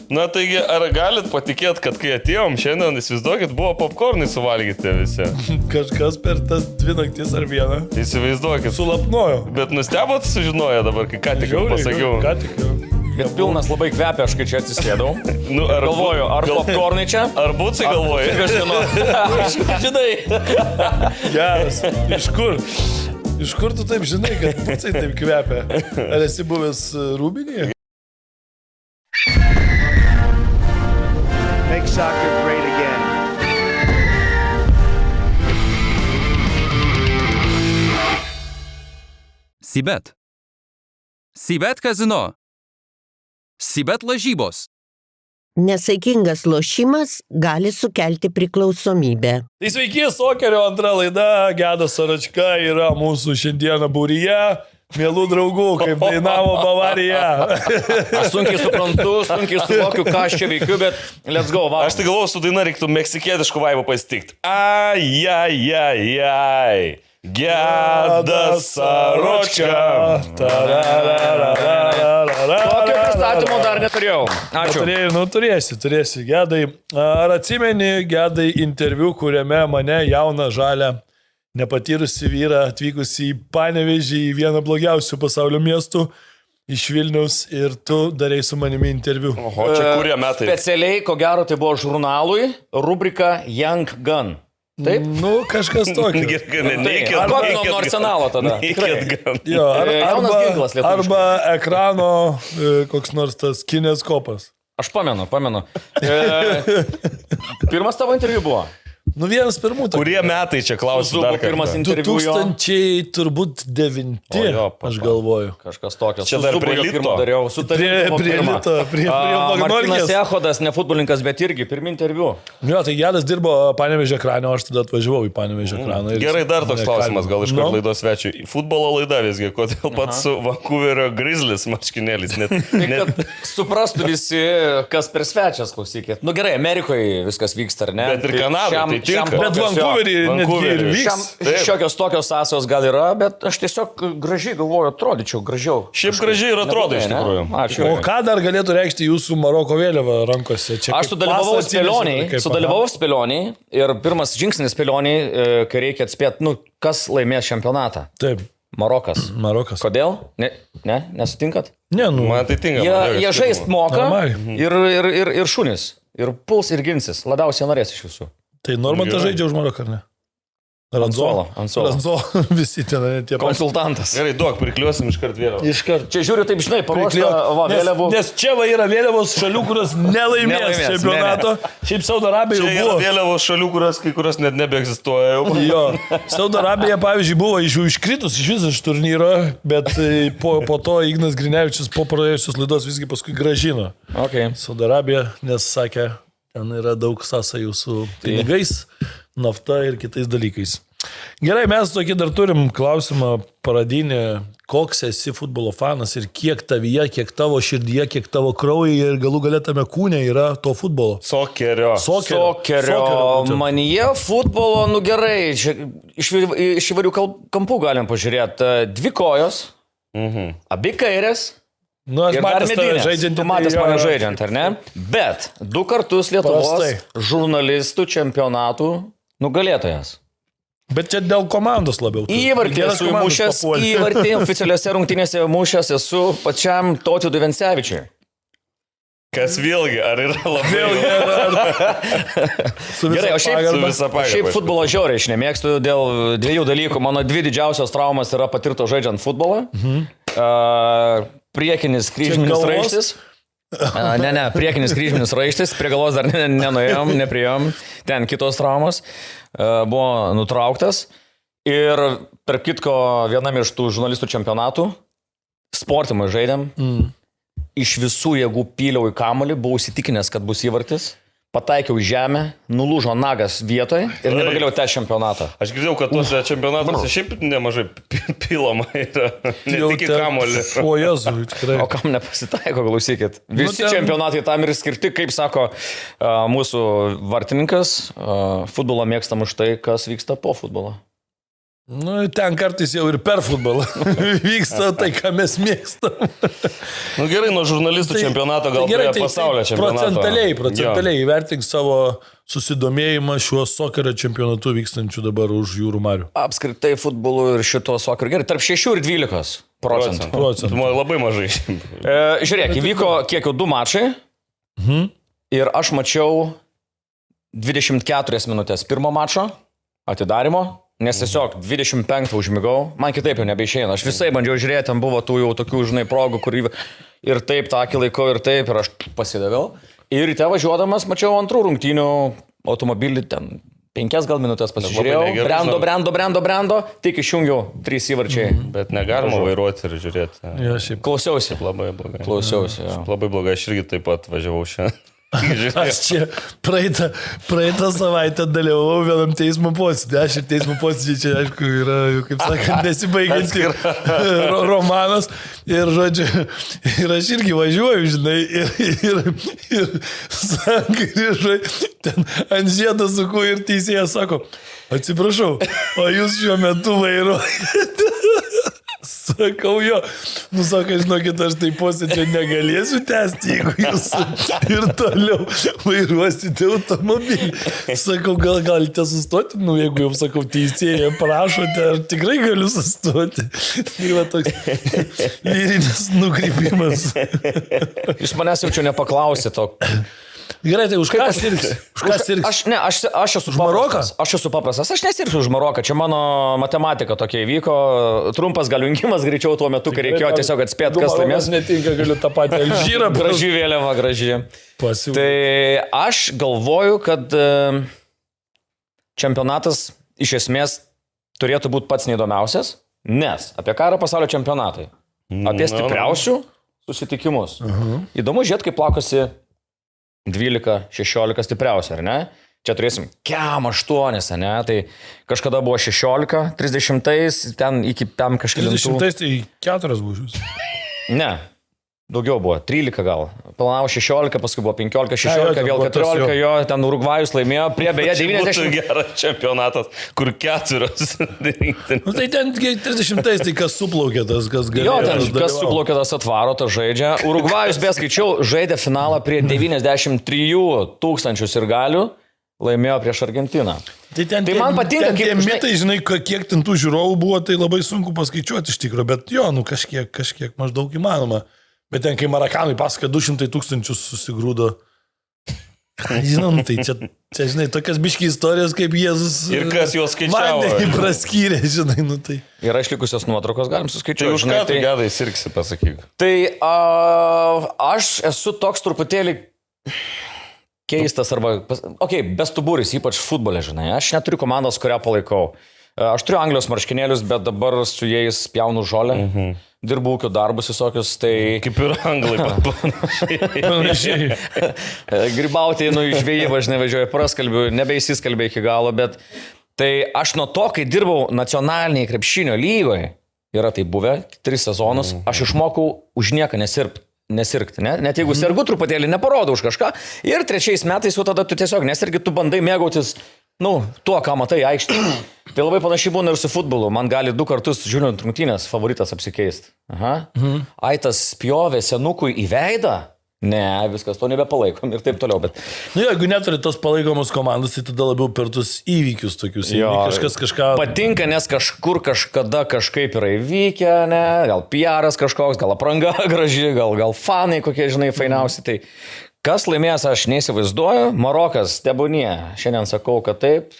Na taigi, ar galit patikėti, kad kai atėjom šiandien, įsivaizduokit, buvo popkornai suvalgyti visi. Kažkas per tas 2 naktis ar vieną. Įsivaizduokit. Sulapnojo. Bet nustebot sužinoję dabar, kai ką tik jau pasakiau. Ką tik jau. Bet pilnas labai kvepia, aš kai čia atsisėdau. Nu, Galvoju, ar popkornai čia? Ar būtsai galvoji? Žinai. Geras. Iš kur? Iš kur tu taip žinai, kad būtsai taip kvepia? Ar esi buvęs Rūbinėje? Make soccer great again. Sibet. Sibet kazino. Sibet lažybos. Nesaikingas lošimas gali sukelti priklausomybę. Tai sveiki, Sokerio antra laida, Gedas Saračka yra mūsų šiandieną būryje. Mielų draugų, kaip dainavo Bavarija. Aš sunkiai suprantu, sunkiai suvokiu, ką aš čia veikiu, bet let's go, va. Aš tai galvoju, su daina reiktų meksikietiškų vaibų pasitikti. Ai. Gedas Saračka. Tokio pristatymo dar neturėjau. Ačiū. Turėsi. Gedai, ar atsimeni, Gedai, interviu, kuriame mane jauną žalę nepatyrusi vyrą atvykusi į Panevėžį, į vieną blogiausių pasaulio miestų, iš Vilniaus, ir tu darei su manimi interviu. Oho, čia kurie metai? Specialiai, ko gero, tai buvo žurnalui, rubrika Young Gun. Taip? Nu, kažkas tokio. Kopino nuo Arsenalo tada. Jo, Jaunas ginklas lietuviškas. arba ekrano koks nors tas kineskopas. Aš pamenu. Pirmas tavo interviu buvo. Nu, vienas pirmų. Kurie metai čia klausiu dar pirmas kartą? interviu jo. 2009, aš galvoju. Kažkas tokio. Čia dar prie Lito. Dariau. Prie Lito, prie Martinas Magnolkės. Echodas, ne futbolininkas, bet irgi pirmi interviu. Jo, tai Gedas dirbo Panevėžio ekrane, o aš tada atvažiavau į Panevėžio ekraną. Gerai, dar toks klausimas, gal iš kur laidos svečiui. Futbolo laida visgi, kodėl pats su Vancouverio Grizzlies marškinėlis? Kad suprastų visi, kas per svečias, klausykit. Nu gerai, Amerikoje viskas vyksta, ar ne? Bet ir Kanadoje. Bet Vancouverį netgi ir vyks. Šiokios tokios sąsajos gal yra, bet aš tiesiog gražiai galvoju, atrodyčiau gražiau. Šiaip gražiai ir atrodo iš tikrųjų. Ačiū. O ką dar galėtų reikšti jūsų Maroko vėliava rankose? Čia aš sudalyvavau spėlioniai ir pirmas žingsnis spėlioniai, kai reikia atspėti, nu, kas laimės čempionatą. Taip. Marokas. Kodėl? Nesutinkat? Ne, nu. Man tai tinka. Jie žaist moka ir šunis. Ir puls ir ginsis. Labiausiai norės iš visų. Tai Normantas žaidžia už Maroką, ar ne? Ranzolo. Visi ten tie konsultantas. Gerai, duok, prikliuosim iškart vėliavą. Čia žiūriu taip, žinai, paruošta vėliavų. Nes čia va yra vėliavos šalių, kurios nelaimės čempionato. Šiaip Saudo Arabija jau buvo. Čia vėliavos šalių, kai kurios net nebeegzistuoja jau. Jo. Saudo Arabija, pavyzdžiui, buvo iškritus iš viso iš turnyro, bet po to Ignas Grinevičius po praėjusios laidos visgi paskui gražino. Okay. Saudo Arabija, nes sakė, ten yra daug sąsajų su pinigais, nafta ir kitais dalykais. Gerai, mes tokį dar turim klausimą pradinį, koks esi futbolo fanas ir kiek tavyje, kiek tavo širdyje, kiek tavo kraujyje ir galų galėtame kūne yra to futbolo. Sokerio. Manyje futbolo, nu gerai, iš įvairių kampų galim pažiūrėti. 2 kojos, abi kairės. Nu, aš matęs tave žaidžiant. Tu matęs mane žaidžiant, ar ne? Bet 2 kartus Lietuvos žurnalistų čempionatų nugalėtojas. Bet čia dėl komandos labiau. Įvartį oficialiuose rungtynėse mušęs esu pačiam Tautvidui Vencevičiui. Kas vėlgi, ar yra labai... Gerai, o šiaip futbolo žiauriai aš nemėgstu dėl 2 dalykų. Mano 2 didžiausios traumas yra patirto žaidžiant futbolą. Priekinis kryžminis raištis. Priekinis kryžminis raištis. Prie galvos dar nenuėjom, nepriėjom. Ten kitos traumos. Buvo nutrauktas. Ir tarp kitko vienam iš tų žurnalistų čempionatų sportimui žaidėm. Iš visų jėgų pyliau į kamuolį, buvau įsitikinęs, kad bus įvartis. Pataikiau žemę, nulūžo nagas vietoje ir nebegalėjau tęsti čempionatą. Aš girdėjau, kad tuose čempionatuose šiaip nemažai pilama yra. Ne tik į kamuolį. O Jezu, tikrai. O kam nepasitaiko, klausykit. Visi čempionatai tam ir skirti, kaip sako mūsų vartininkas, futbolo mėgstam už tai, kas vyksta po futbolo. Nu, ten kartais jau ir per futbolą vyksta tai, ką mes mėgstam. Nu gerai, nuo žurnalistų čempionato gal prie pasaulio čempionato. Procentaliai įvertink savo susidomėjimą šiuo sokerio čempionatu vykstančiu dabar už jūrų marių. Apskritai futbolu ir šito sokerio. Gerai, tarp 6 ir 12 procentų. Labai mažai. Žiūrėk, įvyko kiek jau 2 mačai. Ir aš mačiau 24 minutės pirmo mačo atidarimo. Nes tiesiog 25 užmigau, man kitaip jau nebeišeina. Aš visai bandžiau žiūrėti, ten buvo tų jau tokių, žinai, progų, kur ir taip tą akį laikau, ir taip, ir aš pasidaviau. Ir ryte važiuodamas mačiau antrų rungtynių automobilį, ten 5 gal minutės pasižiūrėjau. Brendo, tik išjungiau 3 įvarčiai. Bet negalima vairuoti ir žiūrėti. Ja, Klausiausi. Labai blogai. Klausiausi. Labai blogai, aš irgi taip pat važiavau šiandien. Aš čia praeitą savaitę dalyvavau vienam teismo posėdį. Aš ir teismo posėdį čia, aišku, yra, kaip sakant, nesibaigianti romanas. Ir, žodžiu, ir aš irgi važiuoju, žinai, ir sankryžai, ten ant žiedą suku ir teisėjas sako, atsiprašau, o jūs šiuo metu vairuojate? Sakau jo, sako, žinokit, aš tai posėdžio negalėsiu tęsti, jeigu jūs ir toliau vairuosite automobilį. Sakau, gal galite sustoti, jeigu jau, sakau, teisėja prašote, ar tikrai galiu sustoti. Tai va toks lyrinis nukrypimas. Jūs manęs jau čia nepaklausė to. Gerai, tai už ką sirgsi? Aš esu paprastas. Aš esu paprastas. Aš nesirgsiu už Maroką. Čia mano matematika tokia įvyko. Trumpas galiungimas greičiau tuo metu, kai reikėjo tiesiog atspėti, kas laimės. Netinka, galiu tą patį Alžyrą. Graži vėliava, graži. Tai aš galvoju, kad čempionatas iš esmės turėtų būti pats neįdomiausias, nes apie ką yra pasaulio čempionatai? Apie stipriausių susitikimus. Įdomu žiūrėti, kaip plakosi 12-16 stipriausia, ar ne? Čia turėsim kem 8, ne? Tai kažkada buvo 16, 30, ten iki tam kažkaip... 30 tai 4 būžius. Ne, daugiau buvo, 13 gal. Planavo 16, paskui buvo 15, 16, vėl 14, jo, ten Urugvajus laimėjo, prie beje 90... Būtų geras čempionatas, kur 4. Tai ten 30, tai kas suplaukė tas, kas galėjo. Jo, ten kas suplaukė tas atvaro, tas žaidžia. Urugvajus, be skaičiau, žaidė finalą prie 93 000 sirgalių, laimėjo prieš Argentiną. Tai man patinka, kaip... Tie mitai, žinai, kiek ten tų žiūrovų buvo, tai labai sunku paskaičiuoti iš tikrųjų, bet jo, kažkiek maždaug įmanoma. Bet ten, kai Marakanai pasakė, 200 000 susigrūdo. Žinau, tai čia, žinai, tokias biški istorijos, kaip Jėzus... Ir kas juos skaičiavo. Vandenį praskyrė, žinai, tai... Yra išlikusios nuotraukos, galim suskaičiuoti. Tai už ką tu gedai sirgsi, pasakyk. Tai aš esu toks truputėlį keistas arba... Bestuburis, ypač futbole, žinai. Aš neturiu komandos, kurią palaikau. Aš turiu Anglijos marškinėlius, bet dabar su jais pjaunu žolę. Dirbu ūkio darbus visokius, tai... Kaip ir anglai panašiai. Grybauti, žvejybą, žinai, važiuoju, praskalbiu, nebeįsiskalbė iki galo, bet tai aš nuo to, kai dirbau nacionaliniai krepšinio lygoje, yra tai buvę 3 sezonus, aš išmokau už nieką nesirgti, ne? Net jeigu sergu truputėlį, neparodau už kažką, ir 3 metais jau tada tu tiesiog nesirgi, tu bandai mėgautis tuo, ką matai aikštėje. Tai labai panašiai būna ir su futbolu. Man gali 2 kartus žiūrint rungtynės favoritas apsikeisti. Aitas spjovė senukui į veidą? Ne, viskas, to nebepalaikom ir taip toliau. Bet... jeigu neturi tos palaikomos komandos, tai tada labiau per tus įvykius tokius. Kažkas kažką... Patinka, nes kažkur kažkada kažkaip yra įvykę, ne? Gal PR'as kažkoks, gal apranga graži, gal fanai kokie, žinai, fainiausi. Tai... Kas laimės, aš neįsivaizduoju. Marokas, tebūnie. Šiandien sakau, kad taip.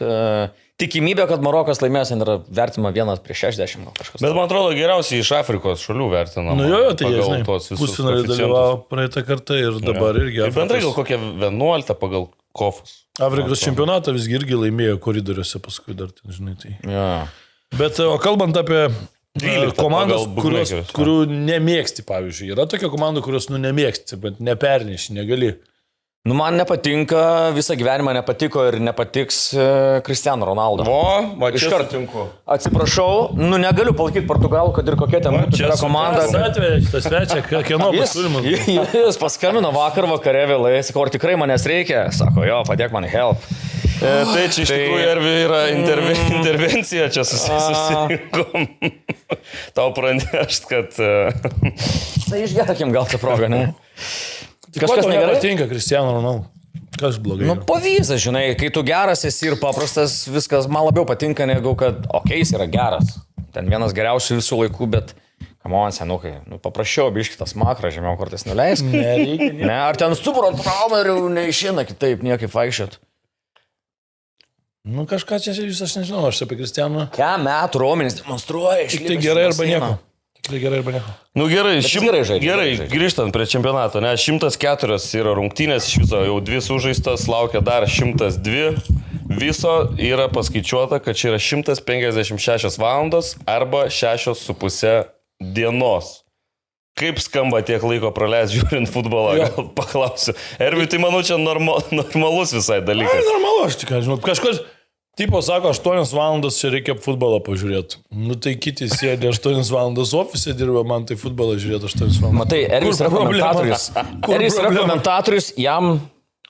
Tikimybė, kad Marokas laimės, yra vertima 1/60 gal kažkas. Bet man atrodo, geriausiai iš Afrikos šalių vertinama. Tai žinai, pusfinalį dalyvavo praeitą kartą ir dabar irgi. Ir bendrai gal kokia 11 pagal kofus. Afrikos čempionatą visgi irgi laimėjo koridoriuose paskui dar, žinai, tai. Ja. Bet, o kalbant apie komandos, kurių nemėgsti, pavyzdžiui. Yra tokia komanda, kurios nemėgsti, bet neperneši, negali. Man nepatinka, visą gyvenimą nepatiko ir nepatiks Cristiano Ronaldo. Iš karto tinku. Atsiprašau, negaliu palaikyti Portugalų, kad ir kokia ten būtų komanda. Tas svečia, kieno pasiūlymas. Jis paskambino vakar vakare vėlai, sakau, ar tikrai manęs reikia? Sako, jo, padėk man help. Tai čia iš tikrųjų yra intervencija, čia susirinkom. Tau pranešt, kad... Tai išgerkim gal tą progą, ne? Kažkas nepatinka Cristiano Ronaldo. Kas blogai? Nu, pavyzdys, žinai, kai tu geras esi ir paprastas, viskas man labiau patinka, negu kad, jis yra geras. Ten vienas geriausių visų laikų, bet, kamon, senukai, paprašiau, biškitas makras, žemiau kartais nuleisk. Nereikia. Ne, ar ten stuburo trauma ir jau neišina kitaip, niekaip vaikščiot. Nu, kažką čia jūs, aš nežinau, aš apie Cristiano. Ką metų raumenys demonstruoja, Tik tai gerai arba nieko. Nu gerai, gerai, grįžtant prie čempionato, ne, 104 yra rungtynės, iš viso jau 2 sužaistas, laukia dar 102, viso yra paskaičiuota, kad čia yra 156 valandos arba 6,5 dienos. Kaip skamba tiek laiko praleis žiūrint futbolą, gal paklausiu. Ervi, tai manau, čia normalus visai dalykas. Normalu, aš tik žinau, kažkas... Tipo sako, 8 valandas čia reikia futbolą pažiūrėti. Nu tai kiti sėdė 8 valandas ofise dirba, man tai futbolą žiūrėti 8 valandas. Matai, Eris yra komentatorius, jam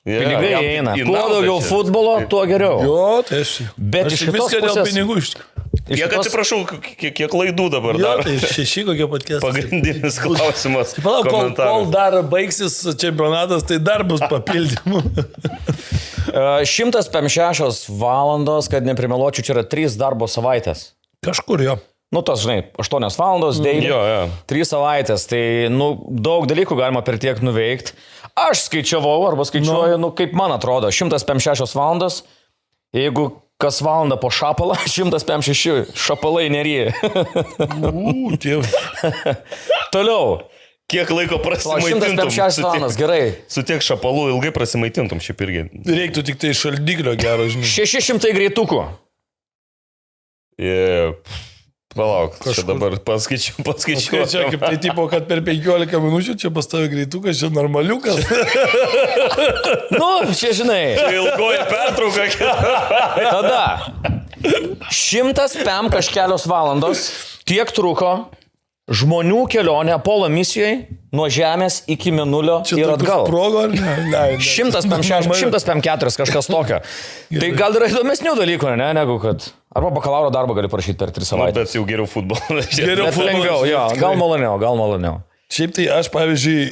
pinigai eina. Kuo daugiau futbolo, tuo geriau. Jo, tai aš... Bet iš kitos viską dėl pusės... pinigų iš tikrųjų. Kiek atsiprašau, kiek klaidų dabar dar. Tai 6 kokie patkės. Pagrindinis klausimas. Palauk, kol dar baigsis čempionatas, tai dar bus papildymų. 156 valandos, kad neprimeluočiau, čia yra 3 darbo savaitės. Kažkur jo. Nu, tas, žinai, 8 valandos, daily, 3 savaitės, tai, nu, daug dalykų galima per tiek nuveikti. Aš skaičiavau, arba skaičiuoju, kaip man atrodo, 156 valandos, jeigu kas valandą po šapalą, 156 šapalai neryja. Toliau. Kiek laiko prasimaitintum? 156 valandas, gerai. Su tiek šapalų ilgai prasimaitintum šiaip irgi. Reiktų tik tai šaldiklio gero, žinai. 600 greitukų. Palauk, čia dabar paskaičiu. Čia kaip tai tipo, kad per 15 minučių čia pastovi greitukas, čia normaliukas. Nu, čia žinai. Čia ilgoji pertrauka. Tada 105 kažkelios valandos tiek truko žmonių kelionė Apollo misijoje nuo Žemės iki Mėnulio ir atgal. Progo, ar ne? 154 kažkas tokio. Tai gal yra įdomesnių dalykų, ne, negu kad... Arba bakalauro darbą gali parašyti per 3 savaitės. Bet jau geriau futbolą. Bet lengviau, jo, gal maloniau. Šiaip tai aš, pavyzdžiui,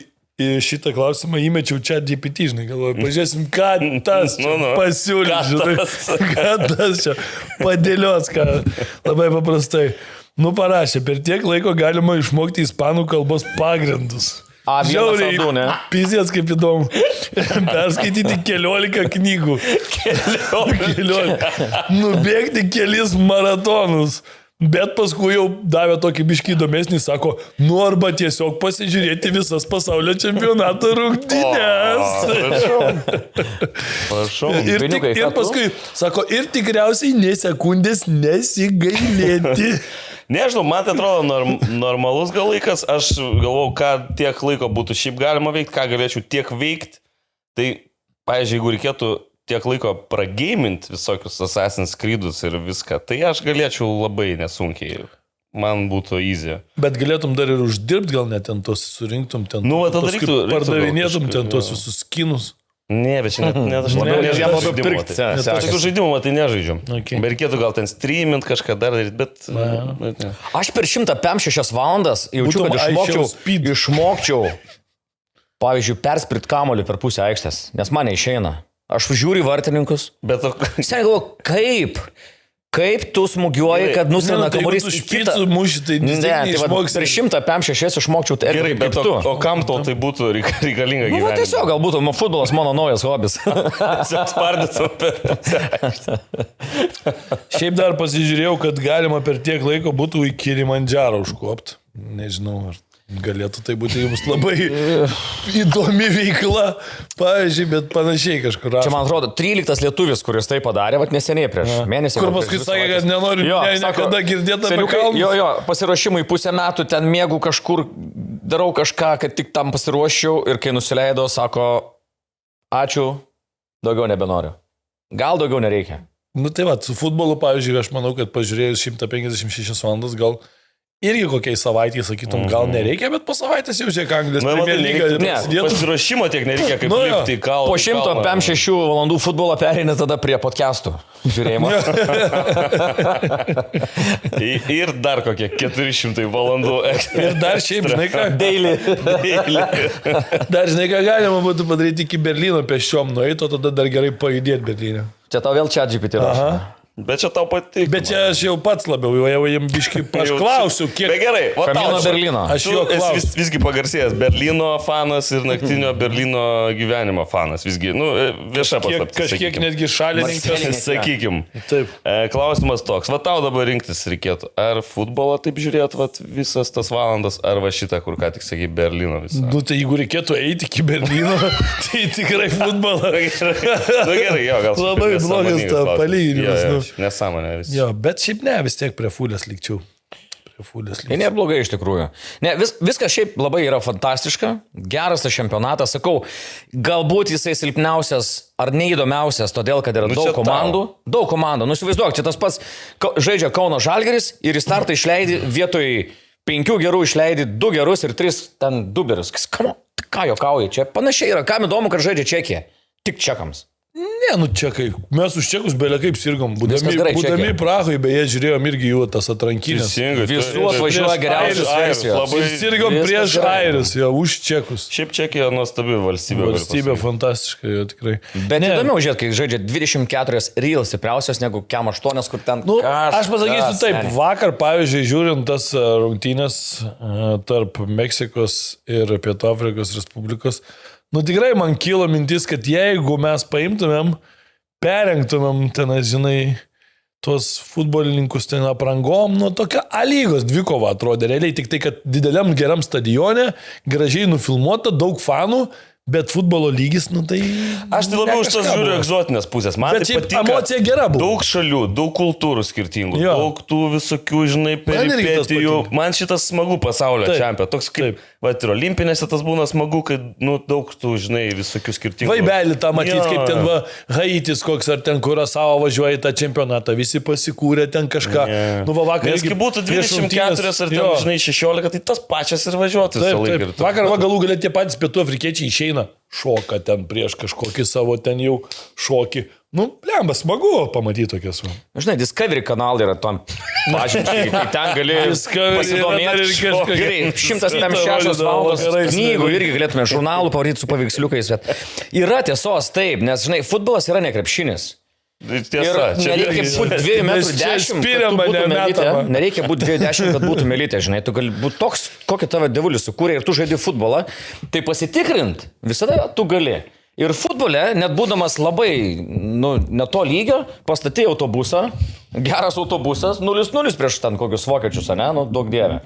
į šitą klausimą įmečiau ChatGPT, žinai, galvoju, pažiūrėsim, ką tas pasiūlys, žinai, ką tas čia padėlios, ką labai paprastai. Nu parašė, per tiek laiko galima išmokti ispanų kalbos pagrindus. Žiauriai, ne? Pizės kaip įdomu. Perskaityti 14 knygų. 14. Nubėgti kelis maratonus. Bet paskui jau davė tokį biškį įdomesnį, sako, nu arba tiesiog pasižiūrėti visas pasaulio čempionato rungtynes. Prašau. Ir paskui, sako, ir tikriausiai nesekundės nesigailėti. Nežinau, man tai atrodo normalus gal laikas, aš galvau, ką tiek laiko būtų šiaip galima veikti, ką galėčiau tiek veikti. Tai, pavyzdžiui, jeigu reikėtų tiek laiko prageiminti visokius Assassin's Creed'us ir viską, tai aš galėčiau labai nesunkiai. Man būtų easy. Bet galėtum dar ir uždirbti, gal net ten tos surinktum, ten tada reiktų pardavinėtum ten tos visus skinus. Ne, bet čia net aš labiau pirkti. Tokių žaidimų, tai nežaidžiu. Okay. Bet reikėtų gal ten streamint kažką dar daryti, bet... Aš per 156 valandas jaučiu, kad išmokčiau, pavyzdžiui, persprit kamuolį per pusę aikštės, nes man neišeina. Aš žiūriu į vartininkus. Bet Seniai galvoju, kaip tu smūgiuoji, kad nusena kamuolys į kitą. Tai per 156 išmokčiau tai gerai, bet tu. O kam to tai būtų reikalinga gyvenime? Nu, tiesiog, gal būtų futbolas mano naujas hobis. Spardytum per... Šiaip dar pasižiūrėjau, kad galima per tiek laiko būtų į Kilimandžarą užkopti. Nežinau, ar galėtų tai būti jums labai įdomi veikla, pavyzdžiui, bet panašiai kažkur. Čia, man atrodo, 13 lietuvis, kuris tai padarė, neseniai prieš mėnesį. Kur paskui sakė, kad nenoriu niekada girdėti apie kalbą. Jo, pasiruošimui pusę metų ten mėgau kažkur, darau kažką, kad tik tam pasiruošiau ir kai nusileido, sako, ačiū, daugiau nebenoriu. Gal daugiau nereikia. Nu tai va, su futbolu, pavyzdžiui, aš manau, kad pažiūrėjus 156 valandas gal irgi kokiai savaitį, sakytum, gal nereikia, bet po savaitės jau žiūrėk Anglijos Premier Lyga prasidėtų. Pasiruošimo tiek nereikia, kaip lipti į kalną. Po 156 valandų futbolą pereinė tada prie podcastų žiūrėjimo. Ir dar kokie 400 valandų. Ir dar šiaip, žinai ką, Daily. dar žinai ką galima būtų padaryti iki Berlyno pėsčiom nueiti, o tada dar gerai pajudėti Berlyne. Čia tau vėl ChatGPT rašo. Bet čia tau patiko. Bet čia aš jau pats labiau, jau jam biškai, aš klausiu, kiek... Bet gerai, va Kamino tau. Berlyno. Aš jo klausiu. Visgi pagarsėjęs Berlyno fanas ir naktinio Berlyno gyvenimo fanas. Visgi, vieša paslaptis. Kažkiek netgi šalininkas. Sakykim. Taip. Klausimas toks. Va tau dabar rinktis reikėtų. Ar futbolą taip žiūrėt, va visas tas valandas, ar va šitą, kur ką tik sakai, Berlyno visą. Tai jeigu reikėtų eiti iki Berlyno, tai tikrai futbolą. Gerai, jo, gal. Labai blogas ta palyginimas. Nesąmonė vis. Jo, bet šiaip ne, vis tiek prie fulės likčiau. Tai neblogai iš tikrųjų. Ne, viskas šiaip labai yra fantastiška, geras tas čempionatas, sakau, galbūt jisai silpniausias ar neįdomiausias, todėl kad yra daug komandų. Daug komandų. Įsivaizduok, čia tas pats žaidžia Kauno Žalgiris ir į startą išleidi vietoj 5 gerų išleidi 2 gerus ir 3 ten 2 gerus. Ką juokauji, čia panašiai yra, kam įdomu, kad žaidžia Čekija. Tik čekams. Ne, čekai. Mes už čekus belia kaip sirgom. Būdami Prahoj, beje, žiūrėjom irgi jų tas atrankinės. Visų atvažiuoja geriausios versijos. Ir sirgom prieš airius, jo, už čekus. Šiaip Čekija nuostabi valstybė. Valstybė fantastiška, jo tikrai. Bet įdomiau žiūrėti, kai žaidžia 24 real stipriausios negu Kem 8, kur ten... Aš pasakysiu taip, vakar, pavyzdžiui, žiūrint tas rungtynės tarp Meksikos ir Pietų Afrikos Respublikos, tikrai man kilo mintis, kad jeigu mes paimtumėm, perengtumėm ten, žinai, tuos futbolininkus ten aprangom, tokia A-lygos dvikova atrodė realiai, tik tai, kad dideliam geram stadione, gražiai nufilmuota, daug fanų, bet futbolo lygis, tai... Aš tai labiau už tas žiūriu egzotinės pusės. Man tai patinka. Emocija gera buvo. Daug šalių, daug kultūrų skirtingų, daug tų visokių, žinai, peripetijų. Man šitas smagu pasaulio čempionate. Toks kaip, ir olimpinėse tas būna smagu, kad, daug tų, žinai, visokių skirtingų. Vaibelį tą matyti, kaip ten Haitis koks, ar ten Kurasavo važiuoja į tą čempionatą, visi pasikūrė ten kažką. Vakar... Nes kai būtų 24 ar ten, žinai, 16, tai tas pačias ir važiuotų. Vakar galų galia tie patys pietų afrikiečiai išeina. Šoka ten prieš kažkokį savo ten jau šokį. Lemba, smagu pamatyti tokias. Žinai, Discovery kanalai yra tam pažinčiai, kai ten gali pasidomėti. Gerai, 156 valandos knygų irgi galėtume žurnalų pavaryti su paveiksliukais. Yra tiesos taip, nes, žinai, futbolas yra ne krepšinis. Tiesa, čia nereikia būti 2,10 m. Nereikia būti 2,10 m, kad būtų melytė, žinai. Tu gali būti toks, kokį tave devulis sukūrė ir tu žaidži futbolą. Tai pasitikrint visada tu gali. Ir futbole, net būdamas labai, ne to lygio, pastatė autobusą, geras autobusas, 0-0 prieš ten kokius vokiečius, daug dievė.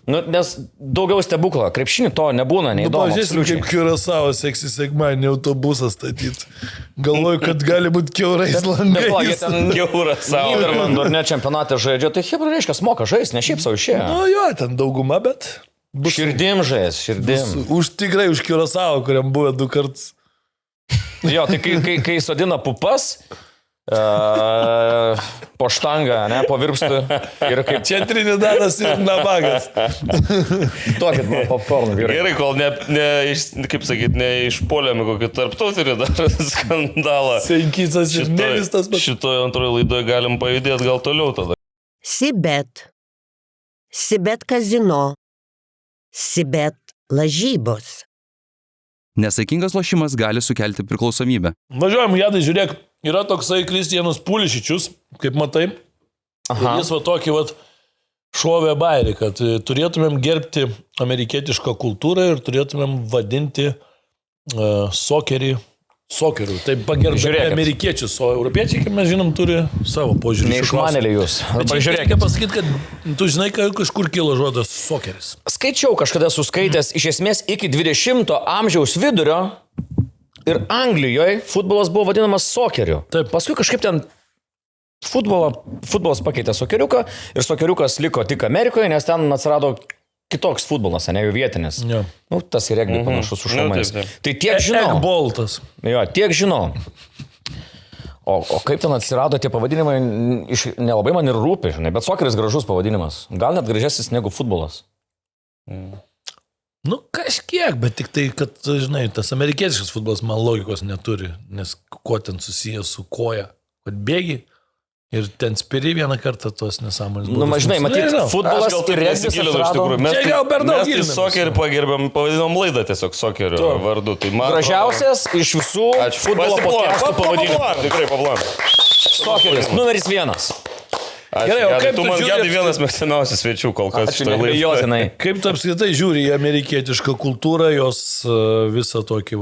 Nes daugiau stebuklo, krepšinį to nebūna, neįdomu. Pažiūrėsim, kaip Kurasavo seksi sekmanį autobusą statyti. Galvoju, kad gali būti kiaurais langais. Jie ten Kurasavo. Nyderlandų ar ne čempionatą žaidžia, tai hebra reiškia, moka žais, ne šiaip savo išėjo. Jo, ten dauguma, bet... Širdim žais, širdim. Tikrai už Kurasavo, kuriam buvo 2 kartus. Jo, tai kai sodina pupas, po štangą, po virpstų ir kaip... Čia Trinidadas ir Nabagas. Tokit man popcornų vyrai. Gerai, kol kaip sakyt, neišpolėme kokį tarptautinį dar skandalą. Senkysas ir nevistas. Šitoje antroje laidoje galim pajudėti gal toliau tada. Sibet. Sibet kazino. Sibet lažybos. Nesaikingas lošimas gali sukelti priklausomybę. Važiuojam, Jadai, žiūrėk, yra toksai Kristijanas Pulišičius, kaip matai. Ir jis tokį šovė bairį, kad turėtumėm gerbti amerikietišką kultūrą ir turėtumėm vadinti sokerių. Taip pagerbti amerikiečius, o europiečiai, kaip mes žinom, turi savo požiūrį. Neišmanėliai jūs. Reikia pasakyti, kad tu žinai, kažkur kilo žodas sokeris. Skaičiau kažkada suskaitęs, iš esmės iki 20 amžiaus vidurio ir Anglijoje futbolas buvo vadinamas sokeriu. Taip. Paskui kažkaip ten futbolas pakeitė sokeriuką ir sokeriukas liko tik Amerikoje, nes ten atsirado kitoks futbolas, ne jau vietinis. Ja. Tas ir regbi panašus su šaumais. Tai tiek žinau. Boltas. Jo, tiek žinau. O kaip ten atsirado tie pavadinimai, nelabai man ir rūpi, žinai, bet sokeris gražus pavadinimas. Gal net gražesnis negu futbolas. Nu, kažkiek, bet tik tai, kad, žinai, tas amerikietiškas futbolas man logikos neturi, nes kuo ten susijęs su koja, kad bėgi ir ten spiri vieną kartą tos nesąmonės. Nu, žinai, matyti, futbolas ir regbis atsirado. Čia gal per daug Mes tai sokerį pagerbėm, pavadinom laidą tiesiog sokerio vardu. Tai man Gražiausias iš visų futbolo podcastų pavadinimų. Tikrai pablom. Sokeris, numeris 1. Gerai, o kaip tu man gedai vienas mėgstamiausias svečių kol kas šitą laidą. Jozinai. Kaip tu apskritai žiūri į amerikietišką kultūrą, jos visą tokį,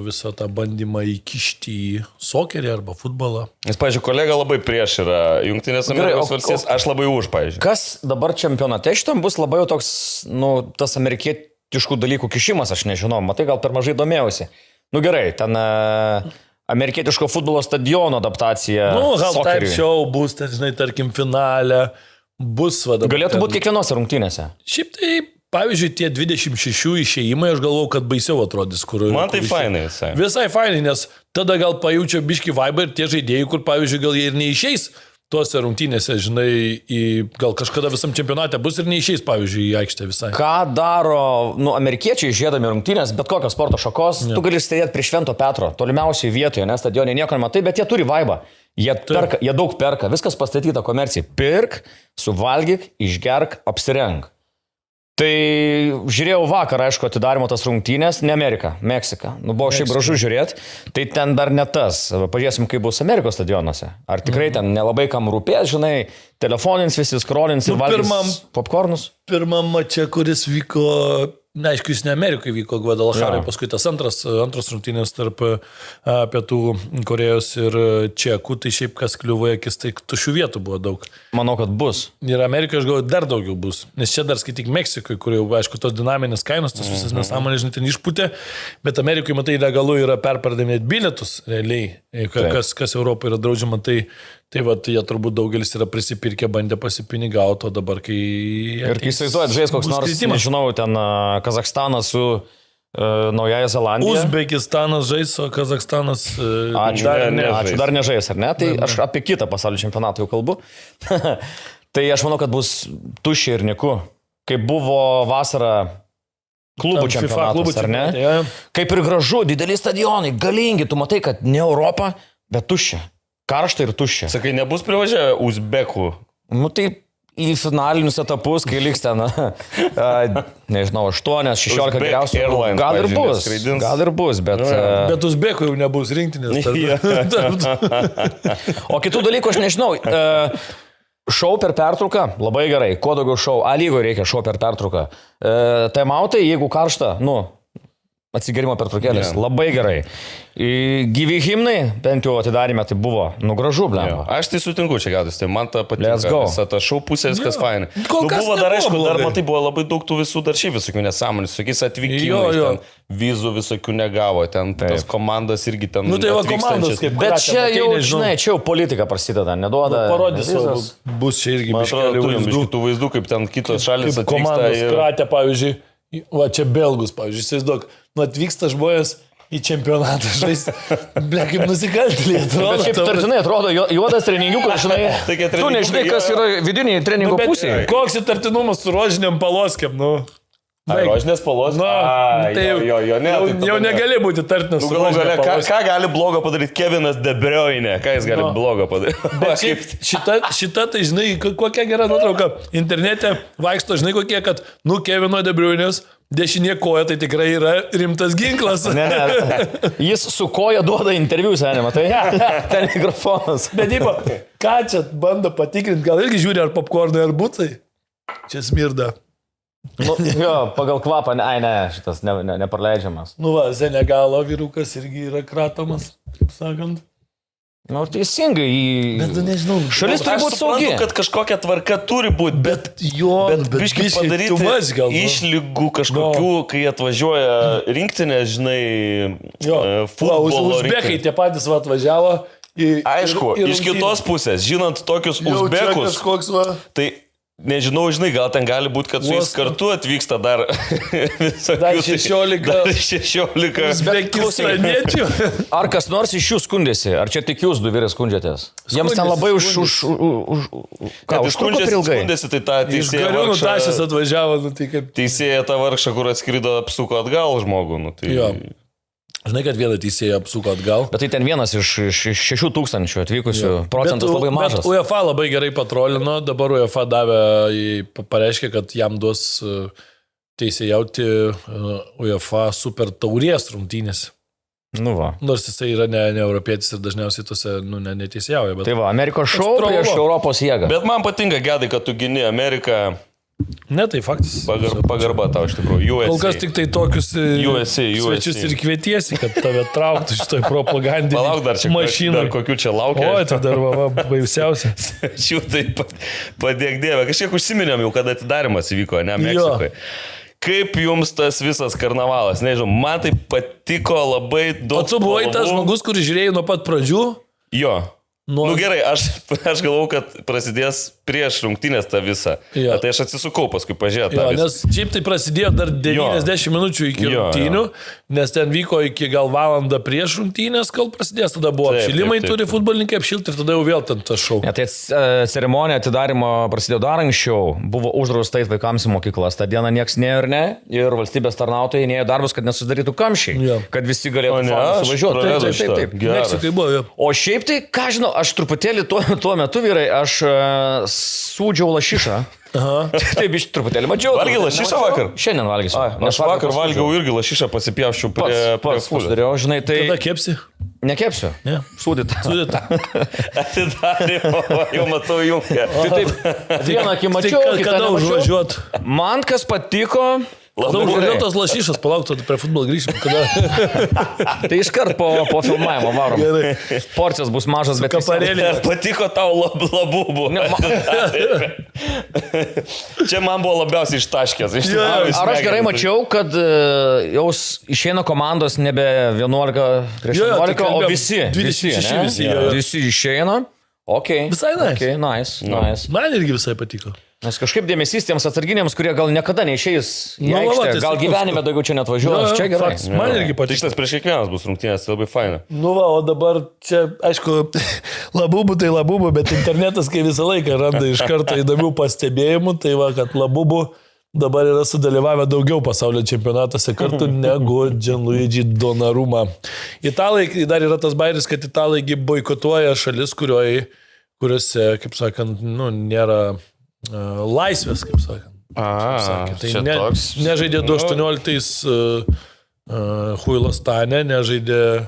visą tą bandymą įkišti į sokerį arba futbolą? Nes, pavyzdžiui, kolega labai prieš yra Jungtinės Amerikos valstijas, aš labai už, pavyzdžiui. Kas dabar čempionate šitam bus labai jau toks, nu, tas amerikietiškų dalykų kišimas, aš nežinau, matai, gal per mažai domėjausi. Nu gerai, ten amerikietiško futbolo stadiono adaptacija. Nu, gal sokeriui. tačiau bus, ten, žinai, tarkim, finale, bus vadovas. Galėtų būti kiekvienose rungtynėse. Šiaip tai, pavyzdžiui, tie 26 išėjimai, aš galvau, kad baisiau atrodys, kur... Man tai fainai visai. Visai fainai, nes tada gal pajaučia biški vaibą ir tie žaidėjai, kur, pavyzdžiui, gal jie ir neišeis tuose rungtynėse, žinai, gal kažkada visam čempionate bus ir neišeis, pavyzdžiui, į aikštę visai. Ką daro, nu, amerikiečiai žiedami rungtynės, bet kokios sporto šakos, tu gali stebėti prie Švento Petro, tolimiausioje vietoje, nes stadionė nieko nematai, bet jie turi vaibą. Jie daug perka, viskas pastatyta komercijai. Pirk, suvalgyk, išgerk, apsirenk. Tai žiūrėjau vakar, aišku, atidarimo tas rungtynės, ne Amerika, Meksika. Nu, buvo šiaip gražu žiūrėti, tai ten dar ne tas. Pažiūrėsim, kaip bus Amerikos stadionuose. Ar tikrai ten nelabai kam rūpės, žinai, telefonins visi, skrolins ir valgys popkornus. Pirmam mače, kuris vyko, neaišku, jis ne Amerikai vyko, Guadalajarai, paskui tas antras rungtynės tarp Pietų Korejos ir Čekų, tai šiaip kas kliuvo akis, tai tušių vietų buvo daug. Manau, kad bus. Ir Amerikoje, aš galvoju, dar daugiau bus, nes čia dar skaityk Meksikoje, kur jau, aišku, tos dinaminės kainos, tas visas nesąmonės, žinai, ten išputė, bet Amerikoje, matai, legalu yra perpardavinėti bilietus, realiai, kas Europoje yra draudžiama, tai va, jie turbūt daugelis yra prisipirkę, bandė pasipinigauti, o dabar, kai... Ir kai įsivaizduojat, žais koks nors, nežinau, ten Kazakstanas su Naująja Zelandija. Uzbekistanas žais, o Kazakstanas... Ačiū, dar nežais, ar ne? Tai aš apie kitą pasaulio čempionatą jau kalbu. Tai aš manau, kad bus tuščiai ir niku. Kaip buvo vasarą klubų čempionatas, ar ne? Kaip ir gražu, dideli stadionai, galingi, tu matai, kad ne Europa, bet tuščia. Karšta ir tuščia. Sakai, nebus privažiavę uzbekų? Nu tai į finalinius etapus, kai liks ten, nežinau, 8-16 geriausių. Gal ir bus, bet... Bet uzbekų jau nebus rinktinės. O kitų dalykų aš nežinau. Šou per pertrauką, labai gerai. Kuo daugiau šou, A lygoje reikia šou per pertrauką. Taimautai, jeigu karšta, nu... Atsigerimo pertraukėlės. Labai gerai. Gyvi himnai, bent jau atidarime, tai buvo gražu, blemba. Aš tai sutinku čia gaudus, tai man ta patinka. Visą tą šou pusę, viskas fainai. Buvo dar, aišku, dar matai, buvo labai daug tų visų dar šiaip visokių nesąmonių, sakys atvykimais, vizų visokių negavo, ten tas komandas irgi ten. Nu tai va komandos kaip. Bet čia jau, žinai, čia jau politika prasideda, neduoda. Parodys, bus čia irgi biškių vaizdų, kaip ten kitos šalis atvyksta. Komandos kratė, pavyzdžiui, va čia belgus, pavyzdžiui, įsivaizduok. Atvyksta žmonės į čempionatą žais, ble, kaip nusikaltėliai atrodo. Bet šiaip tartinai atrodo, juodas treningiukas, žinai, tu nežinai, kas yra vidiniai treningo pusėje. Koks įtartinumas su rožiniam paloskiam, nu. Rožinės palos? Tai jau negali būti tartinas su rožinė palos. Ką gali blogo padaryti Kevinas De Bruyne? Ką jis gali blogo padaryti? Bet šita, tai žinai, kokia gera nuotrauka. Internete vaikšto, žinai, kokie, kad, Kevino De Bruyne'ės dešinė koja, tai tikrai yra rimtas ginklas. Ne. Jis su koja duoda interviu, seniai, matai? Ten mikrofonas. Bet ypa, ką čia bando patikrinti, gal irgi žiūri ar popkornai, ar būtai? Čia smirda. Jo, pagal kvapą, šitas nepraleidžiamas. Va, Senegalo vyrukas irgi yra kratomas, kaip sakant. Teisingai. Bet nežinau. Šalis turi būti saugi. Kad kažkokia tvarka turi būti, bet biškai padaryti išlygų kažkokių, kai atvažiuoja rinktinė, žinai, futbolo. Uzbekai tie patys atvažiavo. Aišku, iš kitos pusės, žinant tokius uzbekus, tai Nežinau, žinai, gal ten gali būti, kad su jais kartu atvyksta dar... Dar 16. Dar 16. Uzbekistaniečių. Ar kas nors iš jų skundėsi? Ar čia tik jūs du vyrai skundžiatės? Jiems ten labai skundėsi, tai tą Iš Gariūnų tašės atvažiavo, nu tai kaip... teisėja tą vargšą, kur atskrido, apsuko atgal žmogų. Nu, tai... Jo. Žinai, kad vieną teisėją apsuko atgal. Bet tai ten vienas iš 6,000 atvykusių, procentas labai mažas. Bet UEFA labai gerai patrolino, dabar UEFA pareiškė, kad jam duos teisėjauti UEFA super taurės rungtynės. Nu va. Nors jisai yra ne europietis ir dažniausiai tose neteisėjauja. Bet... Tai va, Amerikos šou prieš Europos jėgą. Bet man patinka, Gedai, kad tu gini Ameriką. Ne, tai faktas. Pagarba tau iš tikrųjų. USA. Kol kas tik tai tokius USA. svečius ir kvietiesi, kad tave trauktų šitoj propagandinį Palauk dar čia mašiną. Dar kokių čia laukia. O, tai dar baisiausia. Šių tai padėk Dieve. Kažkiek užsiminėm jau, kad atidarimas įvyko, ne, Meksikoje. Kaip jums tas visas karnavalas? Nežinau, man tai patiko labai daug. O tu buvai tas žmogus, kuris žiūrėjai nuo pat pradžių? Jo. Nu gerai, aš galvau, kad prasidės prieš rungtynės tą visą. Jo. Tai aš atsisukau paskui pažiūrėti. Nes šiaip tai prasidėjo dar 90 minučių iki rungtynių, nes ten vyko iki gal valandą prieš rungtynės, kol prasidės, tada buvo apšilimai, turi futbolininkai apšilti ir tada jau vėl ten tas šou. Ne, tai ceremonija atidarimo prasidėjo dar anksčiau, buvo uždrausta eiti vaikams į mokyklas, tą dieną nieks nėjo ir ne, ir valstybės tarnautojai nėjo darbus, kad nesudarytų kamščiai, kad visi galėtų suvažiuoti. Taip. Meksikai buvo. O šiaip tai, ką žinau, aš truputėlį tuo metu, vyrai, aš sūdžiau lašišą. Taip, iš truputėlį mačiau. Valgiai lašišą vakar? Šiandien valgysiu. Aš vakar valgiau irgi lašišą, pasipjauščiau prie fūdų. Žinai, tai... Tada kepsi? Nekepsiu. Ne. Sūdytą. Atidarimo, jau matau jungia. Tai taip, vieną akį mačiau, kitą kada užvažiuot? Man kas patiko... Daug vėliau tos lašišas, palauk, tada prie futbolo grįžim. Tai iškart po filmavimo varom. Porcijos bus mažas, bet... Kaparėlė. Patiko tau labubų. Čia man buvo labiausiai ištaškęs. Ar aš gerai mačiau, kad jau išeina komandos nebe 11 prieš 11, o visi. Visi išeina. Ok. Visai nice. Man irgi visai patiko. Nes kažkaip dėmesys tiems atsarginiams, kurie gal niekada neišeis į aikštę, gal gyvenime daugiau čia net važiuos, čia gerai. Man irgi patiko. Tik tas prieš kiekvienas bus rungtynės, tai labai faina. Nu va, o dabar čia, aišku, labubų tai labubų, bet internetas kai visą laiką randa iš karto įdomių pastebėjimų, tai va, kad labubų dabar yra sudalyvavę daugiau pasaulio čempionatuose kartu negu Gianluigi Donnarumma. Italai, dar yra tas bairis, kad italai boikotuoja šalis, kuriuose, kaip sakant, nėra laisvės, kaip sakant. Tai nežaidė 2018 Huilostane, nežaidė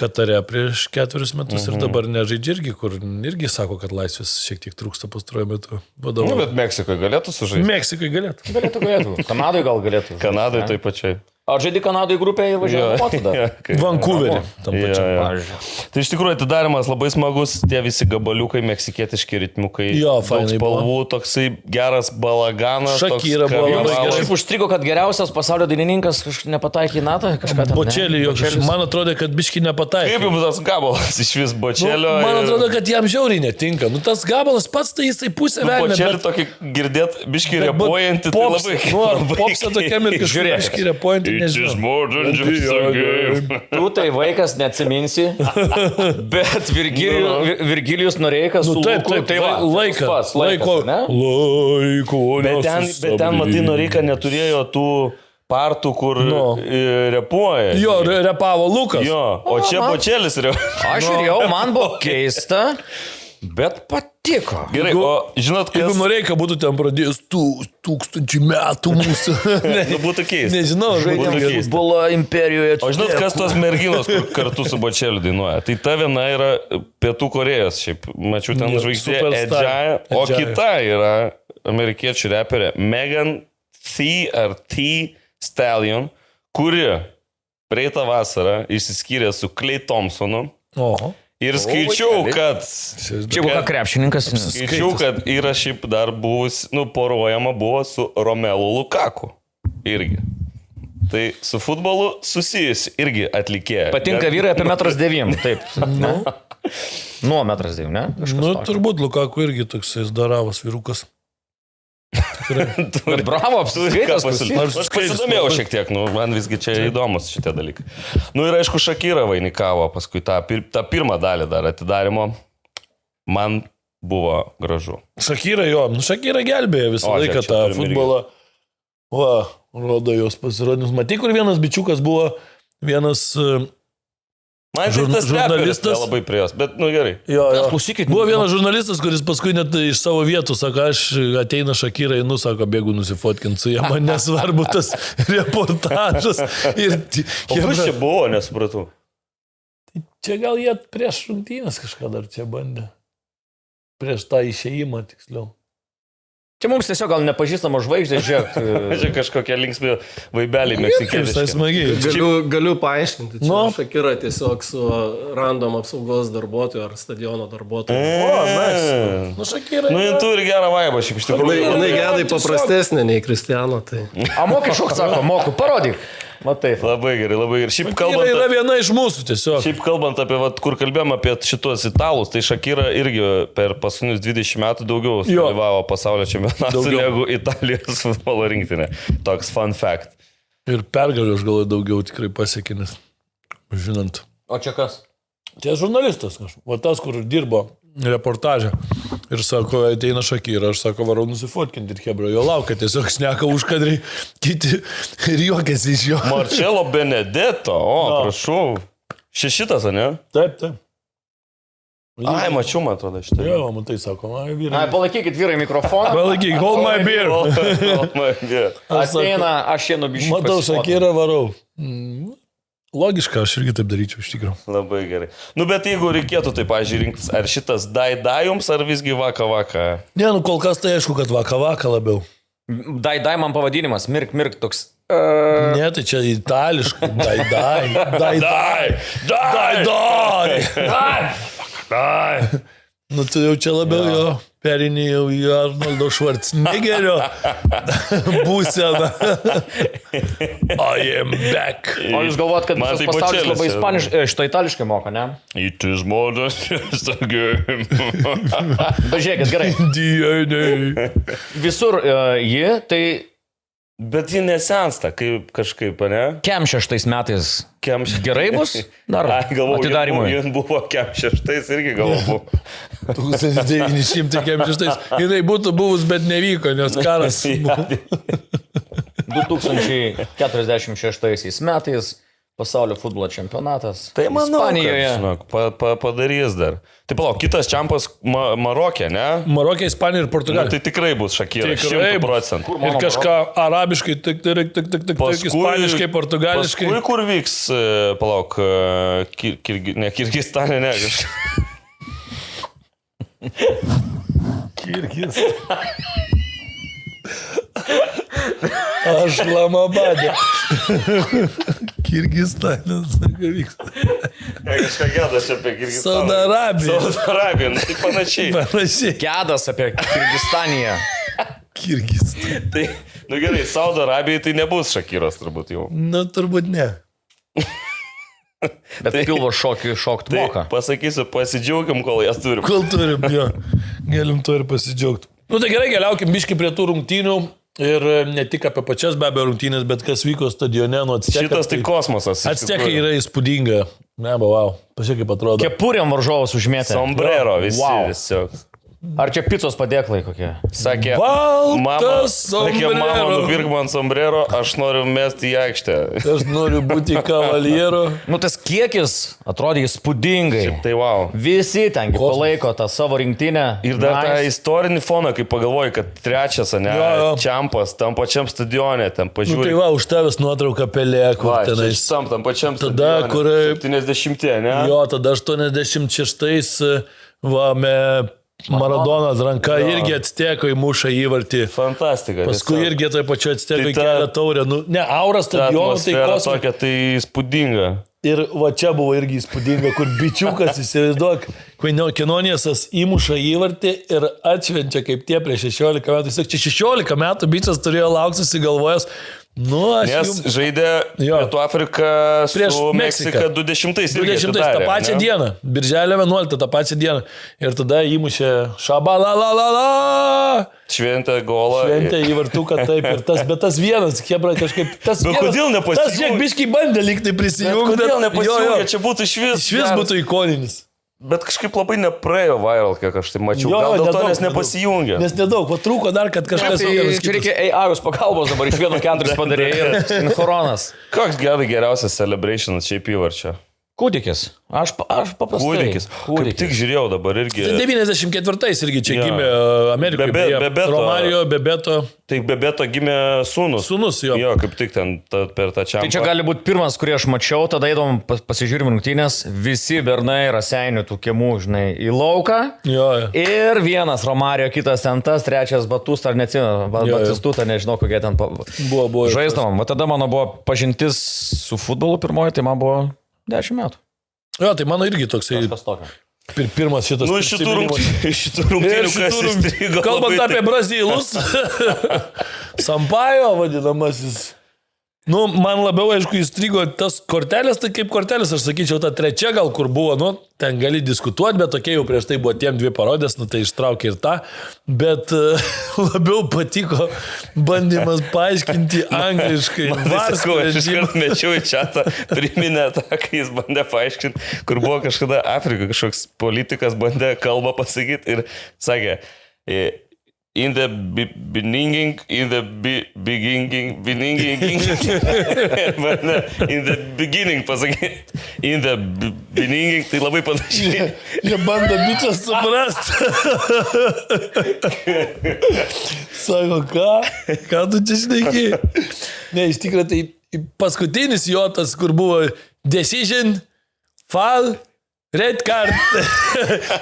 Katare prieš 4 metus ir dabar nežaidžia irgi, kur irgi sako, kad laisvės šiek tiek trūksta pastaruoju metu. Nu, bet Meksikoje galėtų sužaisti. Meksikoje galėtų. Galėtų. Kanadoje gal galėtų. Kanadoje taip pačiai. Ar žaidži Kanadoje grupėje ir važiuoja tada? Vancouverį. Tai iš tikrųjų atidarimas labai smagus, tie visi gabaliukai, meksikietiški ritmiukai. Jo, fainai buvo. Spalvų, toksai geras balaganas. Šakyra buvo labai gerai. Kažkaip užstrigo, kad geriausias pasaulio dainininkas nepataikė į natą. Bočelį, man atrodo, kad biški nepataikė. Kaip jums tas gabalas iš vis Bočelio? Man atrodo, kad jam žiauriai netinka. Nu, tas gabalas pats tai jisai pusę velnė. Bočelį tokį girdėt, biški repuojantį, tai labai... Popsą tokiam ir kažkaip biški repuojantį. Tu tai vaikas neatsiminsi, bet Virgilijus Noreikas su Luku, tai laiko. Bet ten, matai, Noreika neturėjo tų partų, kur repuoja. Jo, repavo Lukas. Jo, o čia Bočelis repuoja. Aš ir jau, man buvo keista, bet patiko. Gerai, o žinot, jeigu Noreika būtų ten pradėjęs 1000 metų mūsų. Būtų keista. Nežinau, žaidėm futbolo imperijoje. O žinot, kas tos merginos, kur kartu su Bočeliu dainuoja? Tai ta viena yra Pietų Korėjos, šiaip, mačiau ten žvaigždė Edžaja, o kita yra amerikiečių reperė Megan Thee Stallion, kuri praeitą vasarą išsiskyrė su Clay Thompsonu. Oho. Ir skaičiau, kad... Čia buvo krepšininkas. Skaičiau, kad yra šiaip dar buvus, poruojama buvo su Romelu Lukaku. Irgi. Tai su futbolu susijus irgi atlikėja. Patinka vyrai apie 1,9 m. Taip. Nuo 1,9 m, ne? Nu, turbūt Lukaku irgi toks daravas vyrukas. Bet bravo, apsiskaitas Aš pasidomėjau šiek tiek, man visgi čia įdomus šitie dalykai. Ir aišku, Šakira vainikavo paskui tą pirmą dalį dar atidarimo. Man buvo gražu. Šakira Šakira gelbėjo visą laiką tą futbolą. Va, rodo jos pasirodymus. Matai, kur vienas bičiukas buvo, vienas... Man tas žurnalistas labai prie jos, bet gerai. Jo. Klausykit. Buvo vienas žurnalistas, kuris paskui net iš savo vietų sako, aš ateina Šakira, sako, bėgu nusifotkinti su ją, man nesvarbu tas reportažas. O kas čia buvo, nesupratau? Čia gal jie prieš rungtynės kažką dar čia bandė. Prieš tą išėjimą, tiksliau. Čia mums tiesiog gal nepažįstama žvaigždė, žiūrėk. Čia kažkokie linksmi vaibeliai meksikėliški. Tai smagiai. Galiu paaiškinti. Čia Šakira tiesiog su random apsaugos darbuotoju ar stadiono darbuotoju. Šakira. Jin turi gerą vaibą, šiaip iš tikrųjų. Jinai gedai paprastesnė nei Kristiano. Tai. A, mokai šok, sako, moku, parodyk. Matai. Labai gerai, labai gerai. Šiaip Šakira yra viena iš mūsų tiesiog. Šiaip kalbant apie, kur kalbėjom apie šitos italus, tai Šakira irgi per paskutinius 20 metų daugiau dalyvavo pasaulio čempionate negu Italijos futbolo rinktinė. Toks fun fact. Ir pergalių aš galvoju daugiau tikrai pasiekinis. Žinant. O čia kas? Čia žurnalistas kažkas. Va tas, kur dirbo reportažą. Ir sako, ateina Šakira, aš sako, varau nusifotkinti ir Hebra, jo laukia, tiesiog šneka užkadriai, kiti ir juokėsi iš jo. Marcello Benedetto, prašau. Šitas, ne? Taip. Ai, mačiau, man atrodo, šitą. Jo, matai, sako, vyrai. Ai, palaikykit vyrai mikrofoną. Palaikyk, hold my beer. Hold my beer. Ateina, aš jie nubiščiu. Matau, Šakira varau. Logiška, aš irgi taip daryčiau, iš tikrųjų. Labai gerai. Bet jeigu reikėtų taip, pažiūrėjau, rinktis, ar šitas dai jums, ar visgi vaka. Ne, kol kas tai aišku, kad vaka labiau. Dai man pavadinimas, mirk toks. Ne, tai čia itališkai. Dai. Nu, tu jau čia labiau jo perinėjau į Arnoldo Schwarzeneggerio būseną. I am back. O jūs galvojat, kad visas pasaulis labai šito itališkai moka, ne? It is more than just a game. Bet žiūrėkit, gerai. DNA. Visur ji, tai... Bet ji nesensta, kaip kažkaip, ne? Kem 6 metais gerai bus? Dar atidarimui. Jin buvo kem 6 irgi galvoju. 1906. Jinai būtų buvus, bet nevyko, nes karas. 2046 metais pasaulio futbolo čempionatas. Tai manau, Ispanijoje. Padarys dar. Tai palauk, kitas čempas Marokė, ne? Marokė, Ispanija ir Portugalija. Tai tikrai bus Šakira, 100%. Ir kažką arabiškai, tik, ispaniškai, portugališkai. Paskui kur vyks, palauk, Kirgistane, ne? Aš Lamabadė. Kirgistanas, sako, vyksta. Kažką gedas apie Kirgistaną. Saudarabija. Tai panašiai. Gedas apie Kirgistaniją. Kirgistaną. Tai, gerai, Saudarabijai tai nebus Šakiros turbūt jau. Turbūt ne. Bet pilvo šokt moka. Pasakysiu, pasidžiaugiam, kol jas turim. Kol turim, jo. Galim to ir pasidžiaugti. Tai gerai, keliaukim biški prie tų rungtynių. Ir ne tik apie pačias be abejo rungtynės, bet kas vyko stadione nuo Acteką. Šitas tai kosmosas. Actekai yra įspūdinga. Wow. Pažiūrėk, kaip atrodo. Kepurėm varžovas užmėtė. Sombrero visi. Ar čia picos padėklai kokie? Sakė, baltas sombrero. Mama, nupirk man sombrero, aš noriu mesti į aikštę. Aš noriu būti kavalieru. Tas kiekis atrodė įspūdingai. Tai wow. Visi ten palaiko tą savo rinktinę. Ir dar tą istorinį foną, kai pagalvoji, kad trečias, ne, čempas, tam pačiam stadione, ten pažiūrė. Tai va, už tavęs nuotrauką Pelė, kur tenais. Tam pačiam stadione. Tada, kur... 70, ne? Jo, tada 86 Maradonas ranka irgi Acteko įmuša įvartį. Fantastika. Paskui irgi toj pačiu Acteko kelia taurę. Ne, aura stadiono tai kosminė. Tokia tai įspūdinga. Ir va čia buvo irgi įspūdinga, kur bičiukas, įsivaizduok, Kenoniesas įmuša įvartį ir atšvenčia kaip tie prieš 16 metų. Čia 16 metų bičias turėjo laukti susigalvojęs Nu, aš Nes jums... žaidė Jo. Pietų Afrika Prieš su Meksika Meksiką. 20-ais. 20 tą pačią dieną. Birželio 11 tą pačią dieną. Ir tada įmušė šabalalala. Šventė golą. Šventė į vartuką taip. Ir tas, bet tas vienas, Hebra kažkaip... Tas Bet vienas, kodėl nepasijungė? Tas žiek biškai bandė liktai prisijungti. Kodėl nepasijungė? Čia būtų išvis. Išvis būtų ikoninis. Bet kažkaip labai nepraėjo viral, kiek aš tai mačiau. Jo, Gal dėl to, nedaug, nes nepasijungė. Nes nedaug, va trūko dar, kad kažkas... Tai vienas čia kitas. reikia AI pagalbos dabar iš 1-4 padarėjai ir sinchronas. Koks geriausias celebrationas šiaip įvarčio? Kūdikis. Aš paprastai. Kūdikis. Kaip tik žiūrėjau dabar irgi. Tai 94-ais irgi čia Jo. gimė Amerikoje. Bebeto. Romario, Bebeto. Tai Bebeto gimė sūnus. Sūnus jo. Jo, kaip tik ten per tą čia. Tai čia gali būti pirmas, kurį aš mačiau, tada įdom pasižiūrim rungtynės, visi bernai Raseinių tų kiemų, žinai, į lauką. Jo, jo. Ir vienas Romario, kitas Entas, trečias Batus, ar neatsimenu, Batistuta, nežinau kokie ten Buvo. žaisdavom. O tada mano buvo pažintis su futbolu pirmoji, tai man buvo 10 metų. Jo, tai mano irgi toksai Kažkas tokio. pirmas šitas. Nu, šitų rungtynių kas įstrigo. Kalbant labai apie brazilus, Sampaio vadinamasis. Nu, man labiau, aišku, įstrigo tas kortelės, tai kaip kortelės, aš sakyčiau, ta trečia gal kur buvo, nu, ten gali diskutuoti, bet tokie jau prieš tai buvo tiem dvi parodės, nu, tai ištraukė ir tą, bet labiau patiko bandymas paaiškinti angliškai. Sakau, aš iškart mečiau į čatą, priminė tą, kai jis bandė paaiškinti, kur buvo kažkada Afrika, kažkoks politikas bandė kalbą pasakyti ir sakė, in the beginning, in the beginning, in the beginning pasakyti, in the beginning, tai labai panašiai. Jie bando bičias suprast. Sako, ką tu čia šneki? Ne, iš tikrųjų, tai paskutinis jo tas, kur buvo decision, foul, red card.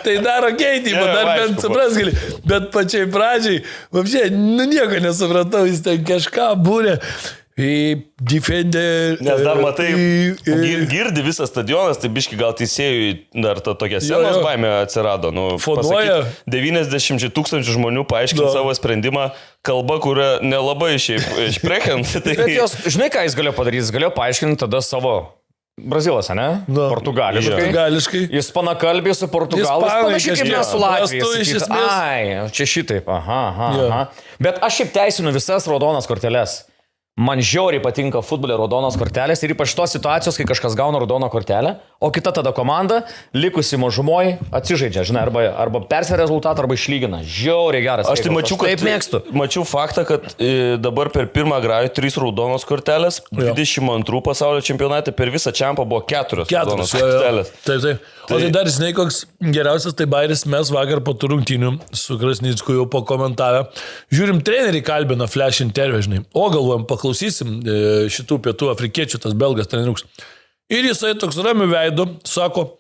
Tai daro keitimą, dar bent supras gali. Bet pačiai pradžiai, vapšiai, nu nieko nesupratau, jis ten kažką būrė. Defender. Nes dar matai, girdi visas stadionas, tai biški gal teisėjui dar ta tokia senos baimė atsirado. Nu, Fonuoja. 90 tūkstančių žmonių paaiškinti savo sprendimą kalba, kurią nelabai šiaip išprekiant. Tai... Bet jos, žinai, ką jis galėjo padaryti? Jis galėjo paaiškinti tada savo Brazilas, ne? Na, Portugališkai. Jis panakalbė su portugalais, panašiai kaip mes su Latvijais. Ai, čia šitaip. Aha. Bet aš šiaip teisinu visas raudonas korteles. Man žiauriai patinka futbolė raudonos kortelės ir ypač tos situacijos, kai kažkas gauna raudoną kortelę, o kita tada komanda, likusi mažumoji, atsižaidžia, žinai, arba persveria rezultatą, arba išlygina. Žiauriai geras. Aš tai mačiau, taip mėgstu. Mačiau faktą, kad dabar per pirmą grajų 3 raudonos kortelės, 22 pasaulio čempionate per visą čempą buvo 4 raudonos kortelės. Taip. O tai dar, žinai, koks geriausias, tai Bairis, mes vakar po tų rungtynių su Krasnicku jau pakomentavę. Žiūrim, treneriai kalbina flash interview, žinai. O galvojam, paklausysim šitų pietų afrikiečių, tas belgas treneriuks. Ir jisai toks ramiu veidu sako,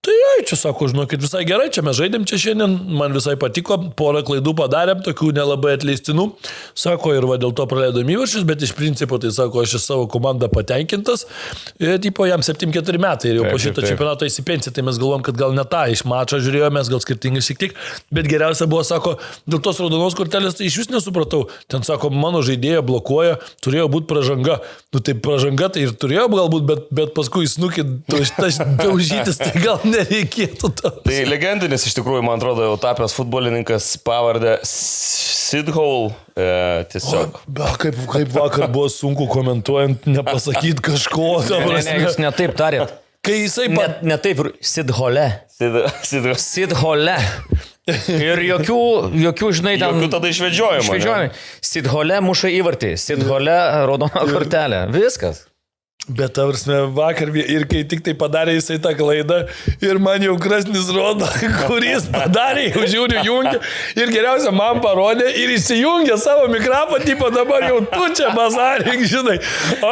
tai čia sako, žinokit, visai gerai, čia mes žaidėm čia šiandien, man visai patiko, porą klaidų padarėm, tokių nelabai atleistinų. Sako, ir va dėl to praleidom įvarčius, bet iš principo, tai sako, aš esu savo komandą patenkintas. Ir tipo, jam 7-4 metai ir jau po šito čempionato įsipensi, tai mes galvom, kad gal ne tą iš mačo žiūrėjome, gal skirtingai šiek tiek, bet geriausia buvo, sako, dėl tos raudonos kortelės, tai iš vis nesupratau. Ten sako, mano žaidėja blokuoja, turėjo būti pražanga. Nu tai pražanga tai ir turėjo galbūt, bet paskui snukį daužytis, tai gal nereikėtų to. Tai legendinis iš tikrųjų, man atrodo, jau tapęs futbolininkas pavardę Sid Hole. Tiesiog. Kaip vakar buvo sunku komentuojant, nepasakyti kažko. Ne, jūs ne taip tarėt. Kai jisai... Ne taip, Sid Hole. Sid Hole. Ir jokių, žinai, ten... Jokių tada išvedžiojimų. Sid Hole muša įvartį. Sid Hole raudona kortelė. Viskas. Bet tavarsime vakar ir kai tik tai padarė jisai tą klaidą ir man jau Krasnis rodo, kuris padarė, jau žiūriu, jungia ir geriausia man parodė ir įsijungia savo mikrofoną, tipo dabar jau tu čia bazarink, žinai.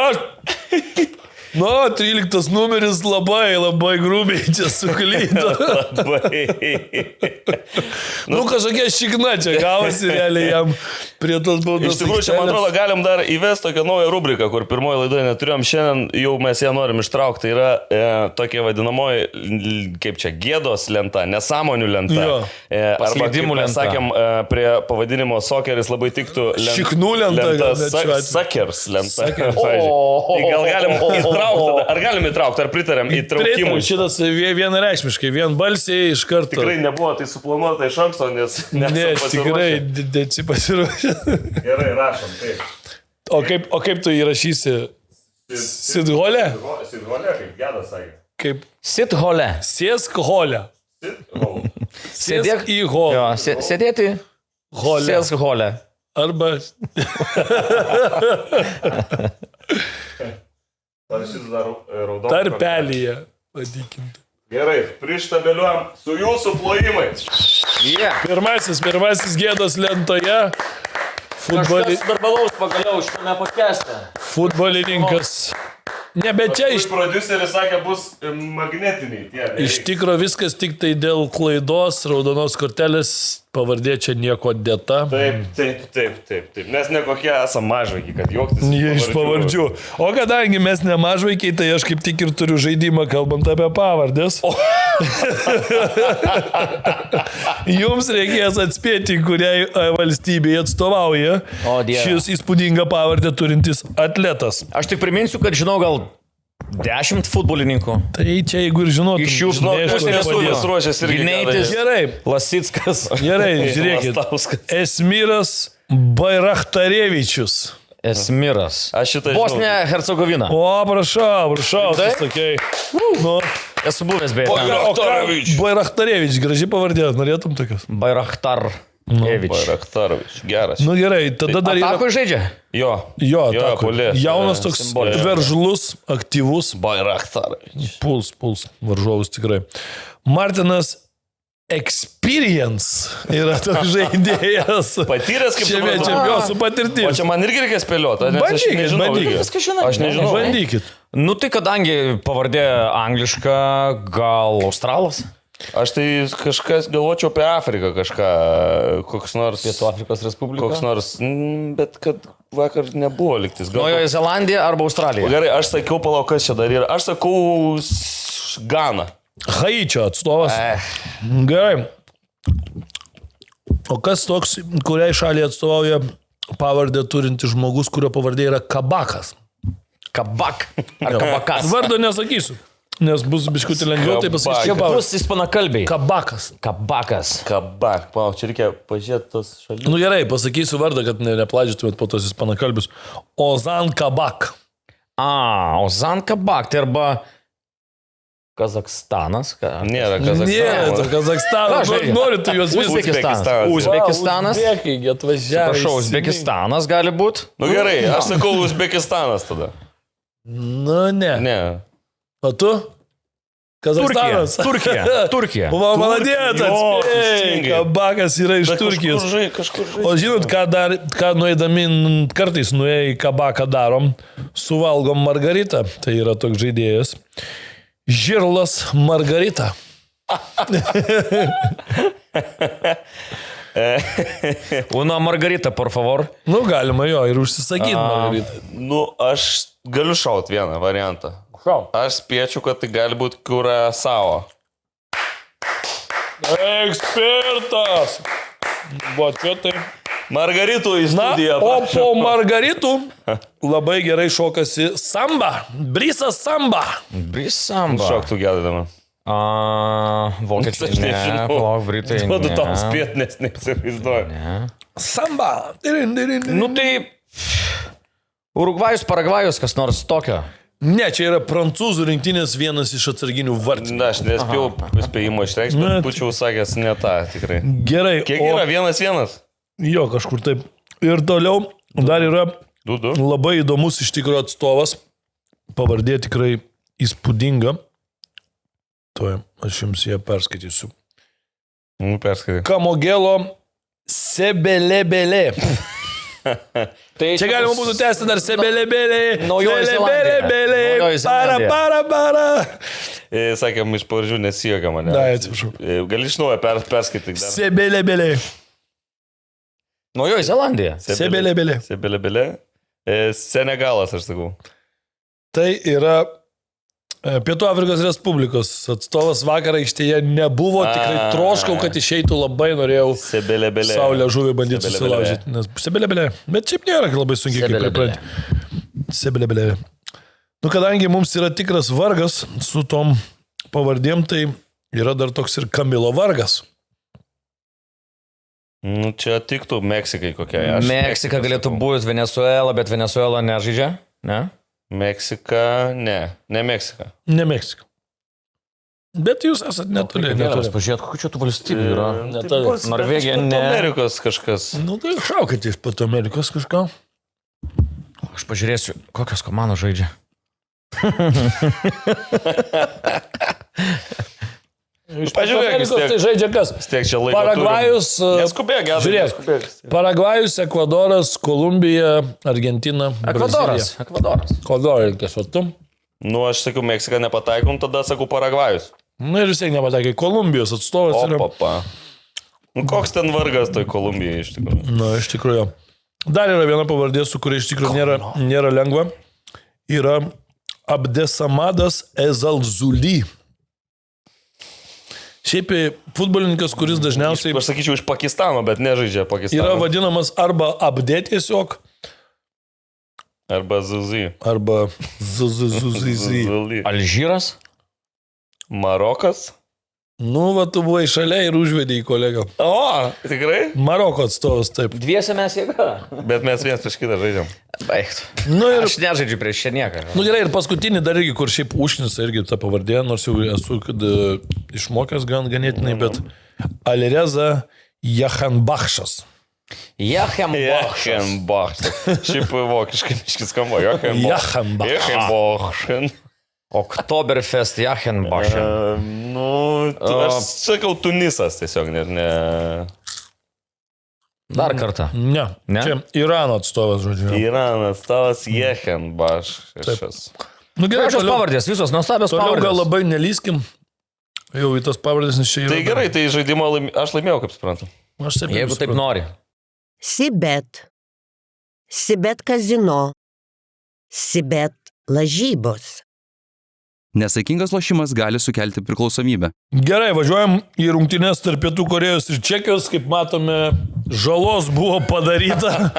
Aš... Nu, 13 numeris labai grubiai čia suklydo. Nu, kažkokia šikna čia gavosi realiai jam. Prie tos baudos. Iš tikrųjų, čia, man atrodo, galim dar įvesti tokią naują rubriką, kur pirmoji laidoje neturėjom, šiandien jau mes ją norim ištraukti. Tai yra tokia vadinamoji, kaip čia, gėdos lenta, nesąmonių lenta. Jo. Paslydimų Mes lenta. sakėm, prie pavadinimo sokeris labai tiktų Šiknų lenta, gal net šiuo atveju. Sakers lenta. Sakers. Tai gal galim įtraukti, ar galim įtraukti, ar pritarėm įtraukimui? Pritariu, šitas vienareikšmiškai, vienbalsiai iš karto. Tikrai nebuvo tai suplanuota iš anksto, nes Ne, tikrai, dėci pasiruošę. Gerai, rašom, taip. O kaip tu įrašysi? Sidholė? Sidholė, kaip Gedas sakė. Kaip Sit hole. sėsk holę. Sėdėk Sėsk į holę. Jo, sėdėti. Holę. Sėsk hole. Arba Parašys dar raudoną. tarpelyje. Vadinkim. Gerai, prištabeliuojam su jūsų plojimais. Yeah. Pirmasis gėdos lentoje. Darbalaus pagaliau šitame podcast'e. Futbolininkas. Ne, bet čia iš Prodiuseris sakė, bus magnetiniai tie. Iš tikro viskas tik tai dėl klaidos, raudonos kortelės, pavardė čia nieko dėta. Taip. Mes nekokie esame mažvaikiai, kad juoktis. Jie iš pavardžių. O kadangi mes ne mažvaikiai, tai aš kaip tik ir turiu žaidimą, kalbant apie pavardės. Jums reikės atspėti, kuriai valstybėje atstovauja O, Dieve. šis įspūdingą pavardę turintis atletas. Aš tik priminsiu, kad žinau gal 10 futbolininkų. Tai čia jeigu ir žinotum. Iš jų žinai, iš kur pusė padėt. lietuvių. ruošiasi irgi. Gineitis. Gerai, Lasickas. gerai, žiūrėkit. Lastauskas. Esmiras Bairachtarevičius. Esmiras. Aš šitą žinau. Bosnija Hercegovina. O, prašau, tu Taip? sakei. Nu, Esu buvęs beje. ten. Bairachtarevič. Bairachtarevič, graži pavardė, norėtum tokios? Bairachtar. Bairachtarovič, geras. Nu gerai, tada dar yra... Atako žaidžia. Jo, tako. puolė. Jaunas toks simboliškas. veržlus, aktyvus. Bairachtarovič. Puls, varžovus tikrai. Martinas Experience yra toks žaidėjas. Patyręs kaip Čia suprantu. čempionas su O patirtimi. čia man irgi reikia spėlioti. Bandykit. Viską žinai. Aš nežinau. Bandykit. Nu tai kadangi pavardė angliška, gal australas? Aš tai kažkas galvočiau apie Afriką kažką, koks nors... Pietų Afrikos Respublika. Koks nors, bet kad vakar nebuvo liktis. Naujoji Zelandija arba Australija? Gerai, aš sakiau, palauk, kas čia dar yra. Aš sakau Gana. Haičio atstovas. Gerai. O kas toks, kuriai šaliai atstovauja pavardę turintis žmogus, kurio pavardė yra Kabakas? Kabak. Ar kabakas? Vardo nesakysiu, nes bus biškutį lengviau, tai pasakysiu. Čia pavardę. bus ispanakalbiai. Kabakas. Kabakas. Kabak. Palauk, čia reikia pažiūrėti tos šalies. Nu gerai, pasakysiu vardą, kad nepladžiutumėt po tos ispanakalbius. Ozan Kabak. Ozan Kabak. Tai arba Kazakstanas. Nėra Nėra, Kazakstanas. to Kazakstanas. Ką žaidžia? Nori tu juos visus. Uzbekistanas. Uzbekistanas. Uzbekai atvažiavo. Prašau, Uzbekistanas gali būti. Nu gerai, aš sakau Uzbekistanas tada. Nu ne. Ne. O tu? Kazakstanas. Turkija. Buvo maladėtas. Jo, teisingai. Kabakas yra iš Turkijos. Kažkur žai. O žinot, ką nueidami, kartais nuėję į kabaką darom, suvalgom margaritą. Tai yra toks žaidėjas. Žirlas Margarita. Una Margarita, por favor. Nu, galima jo ir užsisakyti Margaritą. Nu, aš galiu šaut vieną variantą. Šau. Aš spėčiau, kad tai gali būti Kurasao. Ekspertas. Buvo čia tai. Margaritų į Na, studiją. o po Margaritų labai gerai šokasi Samba. Brisas Samba. Brisamba. Šoktų gėdama. Vokiečiai. Aš Ne, nežinau. palauk, Britai. Duodu ne. tau spėt, nes neįsivaizduoju. Samba. Nu tai. Urugvajus, Paragvajus, kas nors tokio. Ne, čia yra prancūzų rinktinės vienas iš atsarginių vartininkų. Na, aš nespėjau spėjimo išreikšti, bet būčiau sakęs ne tą tikrai. Gerai. Kiek yra 1-1? Jo, kažkur taip. Ir toliau dar yra 2-2. labai įdomus iš tikrųjų atstovas. Pavardė tikrai įspūdinga. Tuoj, aš jums ją perskaitysiu. Perskaitai. Kamogelo Sebelebelė. Tai Čia galima būtų tęsti dar Sebelebelė. Naujoji Zelandija. Naujoji Zelandija. Para. Sakėm, iš pavardžių nesijokia mane. Da, atsiprašau. Gali iš naujo perskaityti dar. Sebelebelė. Naujoji Zelandija. Sebelė. Sebelė. Senegalas, aš sakau. Tai yra Pietų Afrikos Respublikos atstovas vakar aikštėje nebuvo, tikrai troškau, kad išeitų, labai norėjau Sebelė. Saulę žuvį bandyti susilaužyti. Sebelė. Bet šiaip nėra labai sunkiai, kaip pripranti. Sebelė. Nu, kadangi mums yra tikras vargas su tom pavardėm, tai yra dar toks ir Kamilo vargas. Nu, čia tiktų Meksikai kokia. Meksika galėtų būti Venezuela, bet Venezuela nežaidžia, ne? Meksika, ne Meksika. Ne Meksika. Bet jūs esat netoli. Pažiūrėt, kokių čia tų valstybių yra. Norvegija, ne. Amerikos kažkas. Nu, tai šaukite iš Pietų Amerikos kažką. Aš pažiūrėsiu, kokios komandos žaidžia. Pažiūrėk, tai žaidžia kas? Stiek čia laiko. Paragvajus. Neskubėk, Žiūrėk. Paragvajus, Ekvadoras, Kolumbija, Argentina. Ekvadoras. Ekvadoras, tiesiog tu. Nu, aš sakiau, Meksika nepataikom, tada sakau Paragvajus. Nu ir visai nepataikė. Kolumbijos atstovas yra. Papa. Nu, koks ten vargas toj Kolumbijai iš tikrųjų. Na, iš tikrųjų. Dar yra viena pavardė, su kuria iš tikrųjų nėra lengva. Yra Abdesamadas Ezalzuli. Šiaip futbolininkas, kuris dažniausiai... Aš sakyčiau iš Pakistano, bet nežaidžia Pakistano. Yra vadinamas arba Abdė tiesiog. Arba Zuzi. Arba Zuzi. Alžyras? Marokas? Nu, va, tu buvai šalia ir užvedė į kolegą. O, tikrai? Maroko atstovas, taip. Dviese mes jėga. Bet mes vienas prieš kitą žaidžiam. Baigtų. Nu, ir... Aš nežaidžiu prieš čia nieką. Nu gerai, ir paskutinį dar irgi, kur šiaip užknisa irgi ta pavardė, nors jau esu išmokęs ganėtinai, bet Alireza Jachenbachšas. Jachenbachšas. Šiaip vokiškai miškis skamba. Jachenbachšas. Oktoberfest Jachenbachšas. Nu, aš sakau Tunisas tiesiog, ne. Dar kartą. Ne. Čia Irano atstovas, žodžiu. Irano atstovas Jachenbachšas. Nu gerai, Gražios pavardės, visos nuostabios toliau pavardės. gal labai nelyskim. Jau į tas pavardės, nes čia yra. Tai gerai, tai žaidimą aš laimėjau, kaip suprantu. Jeigu taip nori. Sibet. Sibet kazino. Sibet lažybos. Nesaikingas lošimas gali sukelti priklausomybę. Gerai, važiuojam į rungtynes tarp Pietų Korėjos ir Čekijos, kaip matome, žalos buvo padaryta.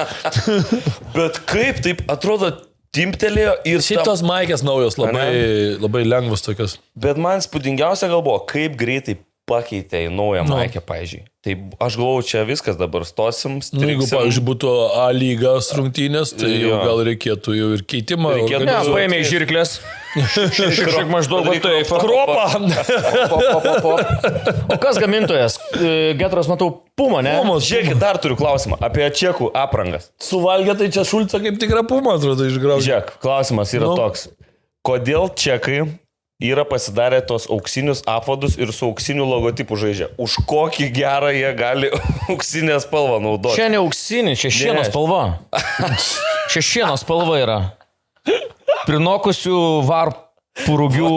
Bet kaip taip atrodo, timptelėjo ir Šitos maikės naujos, labai lengvos tokios. Bet man spūdingiausia gal buvo, kaip greitai pakeitė į naują maikę, pavyzdžiui. Tai aš galvoju, čia viskas dabar stosim. Nu, jeigu, pavyzdžiui, būtų A lygos rungtynės, tai jau gal reikėtų jau ir keitimą. Ne, paėmė iš žirklės. Šiek maždaug tai Kropą. O kas gamintojas? Getros, matau, Puma, ne? Žiūrėkit, dar turiu klausimą apie čekų aprangas. Suvalgė, tai čia Šulca kaip tikra Puma, atrodo, išgraužė. Žiūrėk, klausimas yra toks. Kodėl čekai yra pasidarę tos auksinius apvadus ir su auksiniu logotipu žaidžia? Už kokį gerą jie gali auksinę spalvą naudoti? Čia ne auksinė, čia šieno spalva. Čia šieno spalva yra. Prinokusių varpų rūgių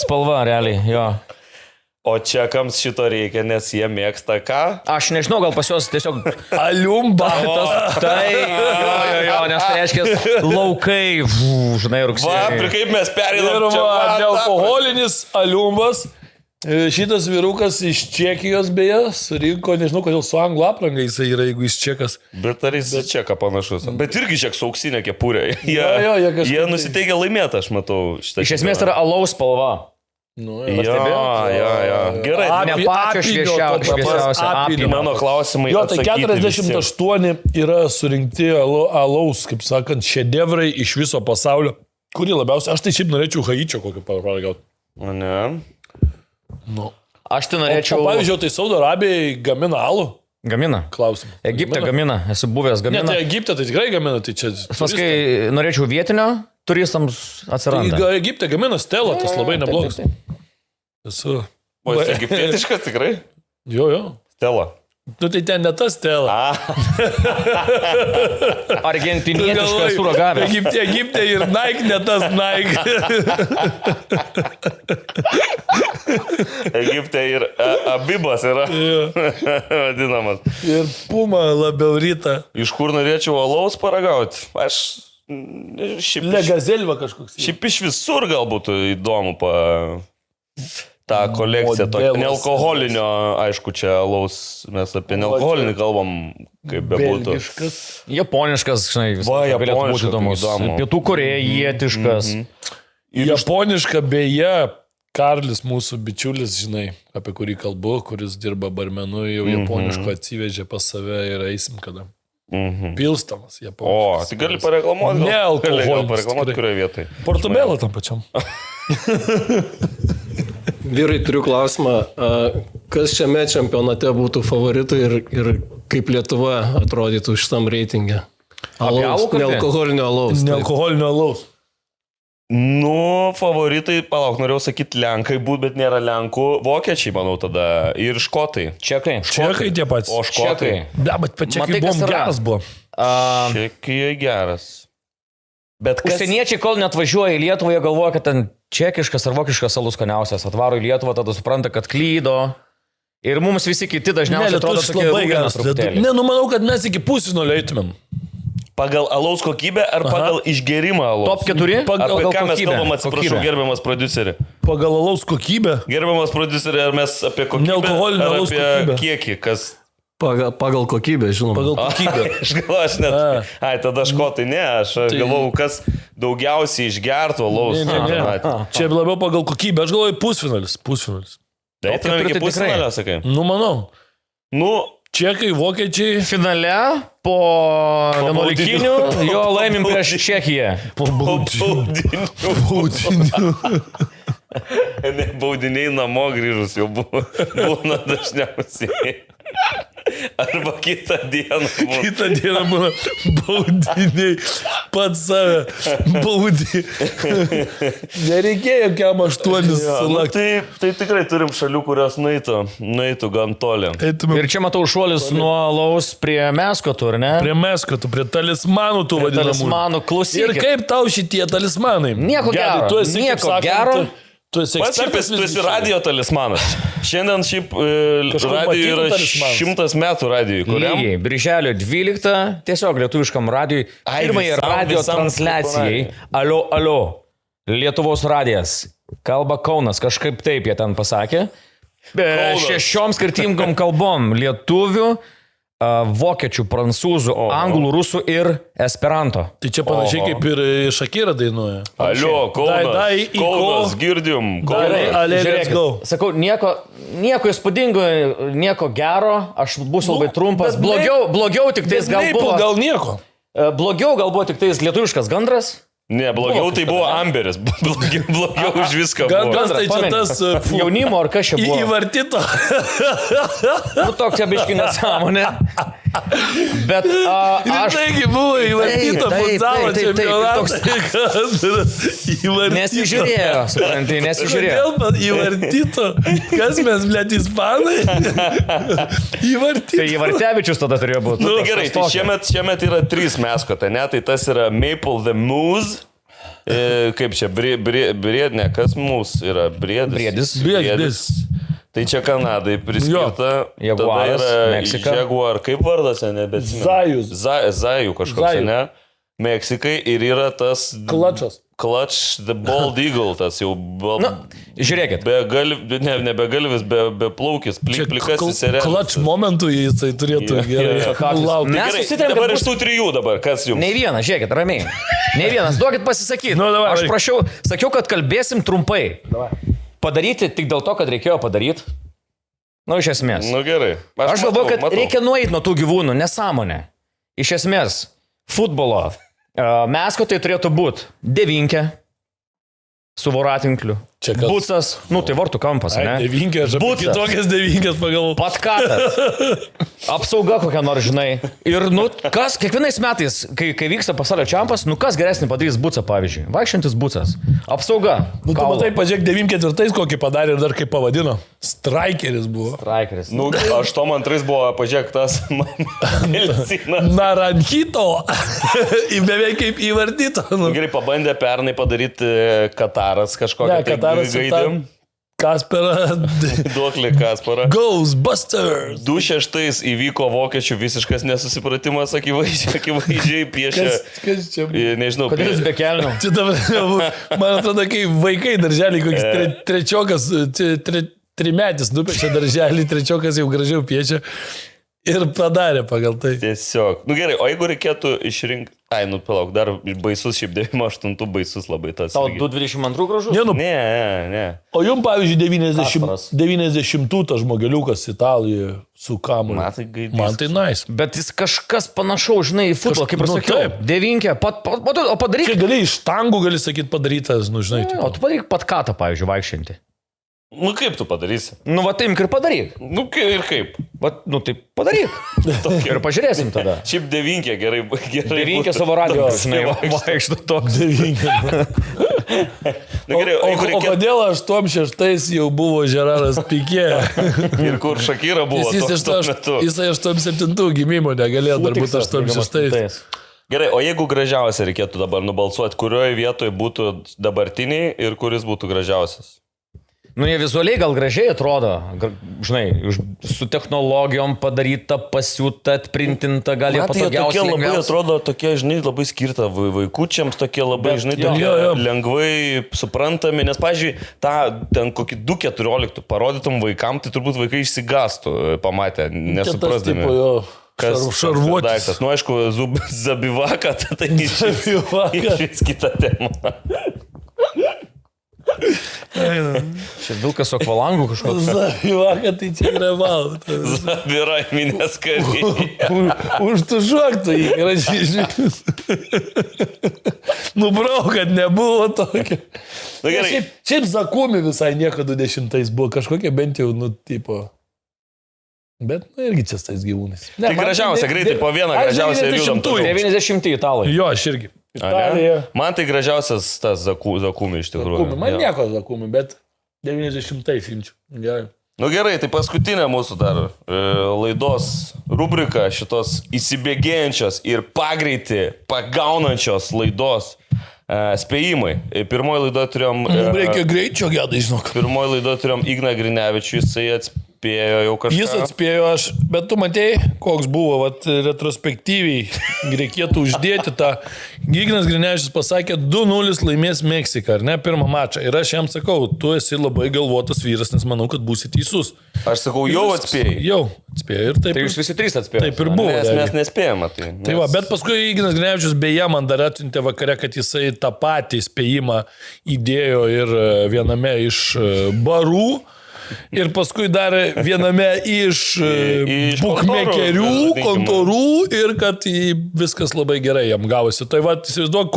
spalva, realiai, jo. O čekams šito reikia, nes jie mėgsta ką? Aš nežinau, gal pas juos tiesiog... Aliumba. Tai, jo, nes tai reiškia laukai, žinai, rugsėjai. Va, ir kaip mes pereinam čia. Nealkoholinis aliumbas. Šitas vyrukas iš Čekijos beje surinko, nežinau, kodėl su anglų apranga jisai yra, jeigu jis čekas. Bet ar jis čeka panašus? Bet irgi ček su auksinė kepurė. Jie nusiteikia laimėti, aš matau. Iš esmės tai yra alaus spalva. Nu, jo. Gerai, ne pačio šviesiausia apimio. Mano klausimai. Jo, tai 48 yra surinkti alaus, kaip sakant, šedevrai iš viso pasaulio. Kurį labiausiai? Aš tai šiaip norėčiau Haičio kokį paragauti. O ne? Nu. Aš tai norėčiau... O pavyzdžiui, tai Saudo Arabijai gamina alų? Gamina. Klausim. Egipte gamina, esu buvęs gamina. Ne, tai Egipte tai tikrai gamina, tai čia... Paskai norėčiau vietinio, turistams atsiranda. Tai Egipte gamina Stella, tas labai neblogas. Esu... O jis egiptietiškas tikrai? Jo. Stella. Nu tai ten ne tas Stella. Argentinietiškas esu ragavęs. Egipte ir Nike ne tas Nike. Egipte ir Abibas yra vadinamas. Ir Puma labiau ryta. Iš kur norėčiau alaus paragauti? Aš šiaip Legazelva kažkoks. Šiaip iš visur gal būtų įdomu tą kolekciją. Modelas. Nealkoholinio, aišku, čia alaus, mes apie nealkoholinį kalbam, kaip bebūtų. Belgiškas. Japoniškas, žinai, visą Va, galėtų būti japoniška, įdomus. įdomu. Pietų korejietiškas. Japoniška beje, Karlis mūsų bičiulis, žinai, apie kurį kalbu, kuris dirba barmenu, jau japoniško atsivežė pas save ir eisim kada. Pilstamas O, japoniškas. tai gali pareklamuoti? Nealkoholinis, Gali pareklamuoti, tikrai. kurioje vietoje. Portobello tam pačiam. Vyrai, turiu klausimą, kas šiame čempionate būtų favoritų ir kaip Lietuva atrodytų šitam reitinge? alų kalbi? Nealkoholinio alaus. taip. Nealkoholinio alaus. Nu, favoritai, palauk, norėjau sakyti Lenkai būt, bet nėra Lenkų. Vokiečiai, manau, tada. Ir škotai. Čekai. Čekai tie patys. O škotai. Da, bet pačiakai Matai, kas buvom yra? geras buvo. Čekija geras. Bet kas... Užsieniečiai, kol net važiuoja į Lietuvą, jie galvoja, kad ten čekiškas ar vokiškas alus skaniausias. Atvaro į Lietuvą, tada supranta, kad klydo. Ir mums visi kiti dažniausiai atrodo lietuviškas tokie labai rūgienos geras. truputėlį. Ne, nu manau, kad mes iki pusfinalio eitumėm. Pagal alaus kokybę ar pagal išgerimą alaus? Top 4? Apie ką mes kokybę. kalbam, atsiprašau, Kokybę. gerbiamas prodiuserį. Pagal alaus kokybę. Gerbiamas prodiuserį, ar mes apie kokybę? Nealkoholinio Ar alaus apie kokybę. kiekį, kas... Pagal kokybę, žinoma. Pagal kokybę. Aš galvoju, aš net... Ai, tada škotai, ne, aš galvoju, kas daugiausiai išgertų alaus. Ne. Čia labiau pagal kokybę. Aš galvoju pusfinalis. Pusfinalis. Eitumėm iki keturi tai pusfinalio, sakai. Nu, manau. Nu, Čekai, vokiečiai. Finale po 11 jo laimim prieš Čekiją. Po baudinių. baudinių. Ne, baudiniai namo grįžus jau būna dažniausiai. Arba kitą dieną. Kitą dieną būna baudiniai. Pats save baudį. Nereikėjo kiam 8 sulakti. Tai tikrai turim šalių, kurios nueitų gan toli. Ir čia matau šuolis nuo laus prie meskotų, ar ne? Prie meskotų, prie talismanų tų vadinamų. Talismanų, Ir klausyk. kaip tau šitie talismanai? Nieko Gedai, gero, tu esi, kaip nieko sakant, gero. Tu esi Pats šiaip ekspertas. tu esi radio talismanas. Šiandien šiaip Kažkur radio yra matytų talismanas. 100 metų radijui. Lygiai, birželio 12, tiesiog lietuviškam radijui, Ai, pirmai radio visam transliacijai. Alio, alio, Lietuvos radijas. Kalba Kaunas, kažkaip taip jie ten pasakė. Kaunas. 6 skirtingom kalbom. Lietuvių, vokiečių, prancūzų, anglų, rusų ir esperanto. Tai čia panašiai Oho. kaip ir Šakira dainuoja. Alio, Kaunas. Dai, į Kaunas, ko? girdim. Gerai, Kaunas. ale, let's Žiūrėkit, go. sakau, nieko įspūdingo, nieko gero, aš būsiu labai trumpas. bet Blogiau tik tais gal Maple buvo. gal nieko. Blogiau gal buvo tik tais lietuviškas gandras. Ne, blogiau tai buvo Amberis. Blogiau už viską buvo. Gandras tai čia Pameni, tas jaunimo ar kas čia buvo. įvartyto. Nu, toks čia biški nesąmonė. Bet aš Taigi buvo įvartyto Taip, futsalo taip, taip, taip, čempionatas. Įvartyto. nesižiūrėjau, supranti, nesižiūrėjau. Kodėl įvartyto? Kas mes, blėt, ispanai? Įvartyto. Tai Ivartevičius tada turėjo būti. Nu, tai gerai, tai šiemet yra 3 meskotai, ne? Tai tas yra Maple the Moose. Kaip čia, briedne, kas mūsų yra? Briedis. Briedis. Tai čia Kanadai priskirta. Jaguaras, Tada yra Meksika. Jaguar, kaip vardas, nebeatsimenu. Zajus. Zajų kažkoks, Zajų. ne? Meksikai ir yra tas... Klačas. Clutch the Bald Eagle, tas jau... Žiūrėkit. Ne begalvis, be plaukis, plikas įsirelis. Klač momentų jisai turėtų gerai laukti. Mes Gerai, susitarėm, dabar kad iš tų 3 dabar, kas jums? Nei vienas, žiūrėkit, ramiai. Nei vienas, duokit pasisakyti. Nu, davai, Aš varyk. prašiau, sakiau, kad kalbėsim trumpai. Padaryti tik dėl to, kad reikėjo padaryti. Nu, iš esmės. Nu gerai. Aš galvoju, kad reikia nueiti nuo tų gyvūnų, nesąmonė. Iš esmės, futbolo meskotai turėtų būti devinkė su voratinkliu. Čia kas? Bucas, nu tai vartų kampas, Ai, ne? devinkė, aš apie Bucas. kitokias devinkės pagalvoju. Patkatas. Apsauga kokia nors, žinai. Ir, nu, kas, kiekvienais metais, kai vyksta pasaulio čempas, nu, kas geresnį padarys Bucą, pavyzdžiui. Vaikščiantis Bucas. Apsauga. Nu, tu Kaulo. matai, pažiūrėk, 94 kokį padarė ir dar kaip pavadino. Strikeris buvo. Strikeris. Nu, 8-2 buvo, pažiūrėk, tas Melsinas. Naranjito. Beveik kaip įvardyto. Nu. Gerai, pabandė pernai padaryti Kataras kažkokią. Ne, Kataras ir ta- Kasperą. Duoklį Kasparą. Ghostbusters. 26 įvyko vokiečių visiškas nesusipratimas, akivaizdžiai piešė. Kas čia buvo? Nežinau, Kodėl jūs be kelnių? Čia dabar, man atrodo, kai vaikai darželį, koks trečiokas, trimetis nupiešė darželį, trečiokas jau gražiau piešė ir padarė pagal tai. Tiesiog. Nu gerai, o jeigu reikėtų išrinkti... Ai, nu palauk, dar baisus šiaip 98 baisus labai tas. Tau irgi. 222 gražus? Ne. O jums, pavyzdžiui, Kasparas. 90 tas žmogeliukas Italijoje su kamuoliu. Man tai nice. Bet jis kažkas panašaus, žinai, į futbolą, kaip ir Nu, sakiau. taip. Devinkė, o padaryk. Čia gali iš tangų, gali sakyti, padarytas, nu žinai. O tu padaryk pat katą, pavyzdžiui, vaikščiantį. Nu kaip tu padarysi? Nu, va, taimk ir padaryk. Nu ir kaip? Va, nu, tai padaryk. Ir pažiūrėsim tada. Šiaip devinkė gerai. Devinkė savo radio, žinai, vaikšto toks. Nu, gerai, O kodėl 86 jau buvo Žeraras Pikė? ir kur Šakira buvo tuo metu. Jisai 87 gimimo negalėjo dar būti 86. Gerai, o jeigu gražiausia reikėtų dabar nubalsuoti, kurioje vietoje būtų dabartiniai ir kuris būtų gražiausias? Nu, jie vizualiai gal gražiai atrodo, žinai, su technologijom padaryta, pasiūta, atprintinta, gal jie patogiausiai. Tokie labai atrodo, tokie, žinai, labai skirta vaikučiams, tokie labai, žinai, tokie lengvai suprantami, nes, pavyzdžiui, tą ten kokį 2.14 parodytum vaikam, tai turbūt vaikai išsigastų pamatę, nesuprasdami. Kas šarvuotis. Nu, aišku, Zabivaka, tai iš kita tema. Čia vilkas su akvalangų kažkoks. Zabivaka, tai čia yra val. Zabira minės kariai. Užtužuok tu jį, gražiai. Nubrauk, kad nebuvo tokio. Na gerai. Šiaip Zakumi visai nieko 20-ais buvo, kažkokie bent jau, nu, tipo... Bet, nu, irgi čia tais gyvūnais. Tai gražiausia, greitai po vieną gražiausią ir judam toliau. 90 italai. Jo, aš irgi. Italija. Man tai gražiausias tas Zakumi iš tikrųjų. Man nieko Zakumi, bet 90-ais imčiau. Gerai. Nu gerai, tai paskutinė mūsų dar laidos rubrika šitos įsibėgėjančios ir pagreitį pagaunančios laidos spėjimai. Pirmoji laidoje turėjom... Reikia greičio, gedai, žinok. Pirmoji laidoje turėjom Igną Grinevičių, jisai atspėjo jau kažką. Jis atspėjo aš, bet tu matei, koks buvo, vat, retrospektyviai reikėtų uždėti tą. Ignas Grinevičius pasakė, 2-0 laimės Meksika, ar ne, pirmą mačą. Ir aš jam sakau, tu esi labai galvotas vyras, nes manau, kad būsi teisus. Aš sakau, jau atspėjai. Jau atspėjo ir taip. Tai jūs visi trys atspėjote. Taip ir buvo. Mes nespėjome. Tai va, bet paskui Ignas Grinevičius beje man dar atsiuntė vakare, kad jisai tą patį spėjimą įdėjo ir viename iš barų. Ir paskui dar viename iš bukmekerių, kontorų ir kad viskas labai gerai jam gavosi. Tai va, įsivaizduok,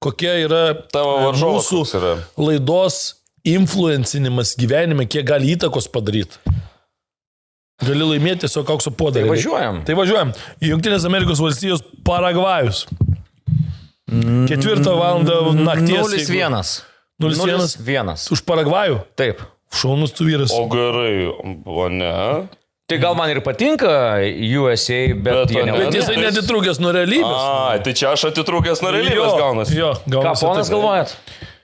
kokia yra tavo varžovas mūsų laidos influencinimas gyvenime, kiek gali įtakos padaryti. Gali laimėti tiesiog aukso podarį. Tai važiuojam. Junktinės Amerikos valstijos Paragvajus. 4 valandą nakties. 0-1. Už Paragvajų? Taip. Šaunus tu vyras. O gerai, o ne. Tai gal man ir patinka USA, bet jisai netitrūkęs nuo realybės. Tai čia aš atitrūkęs nuo realybės gaunasi. Jo, ką ponas galvojat?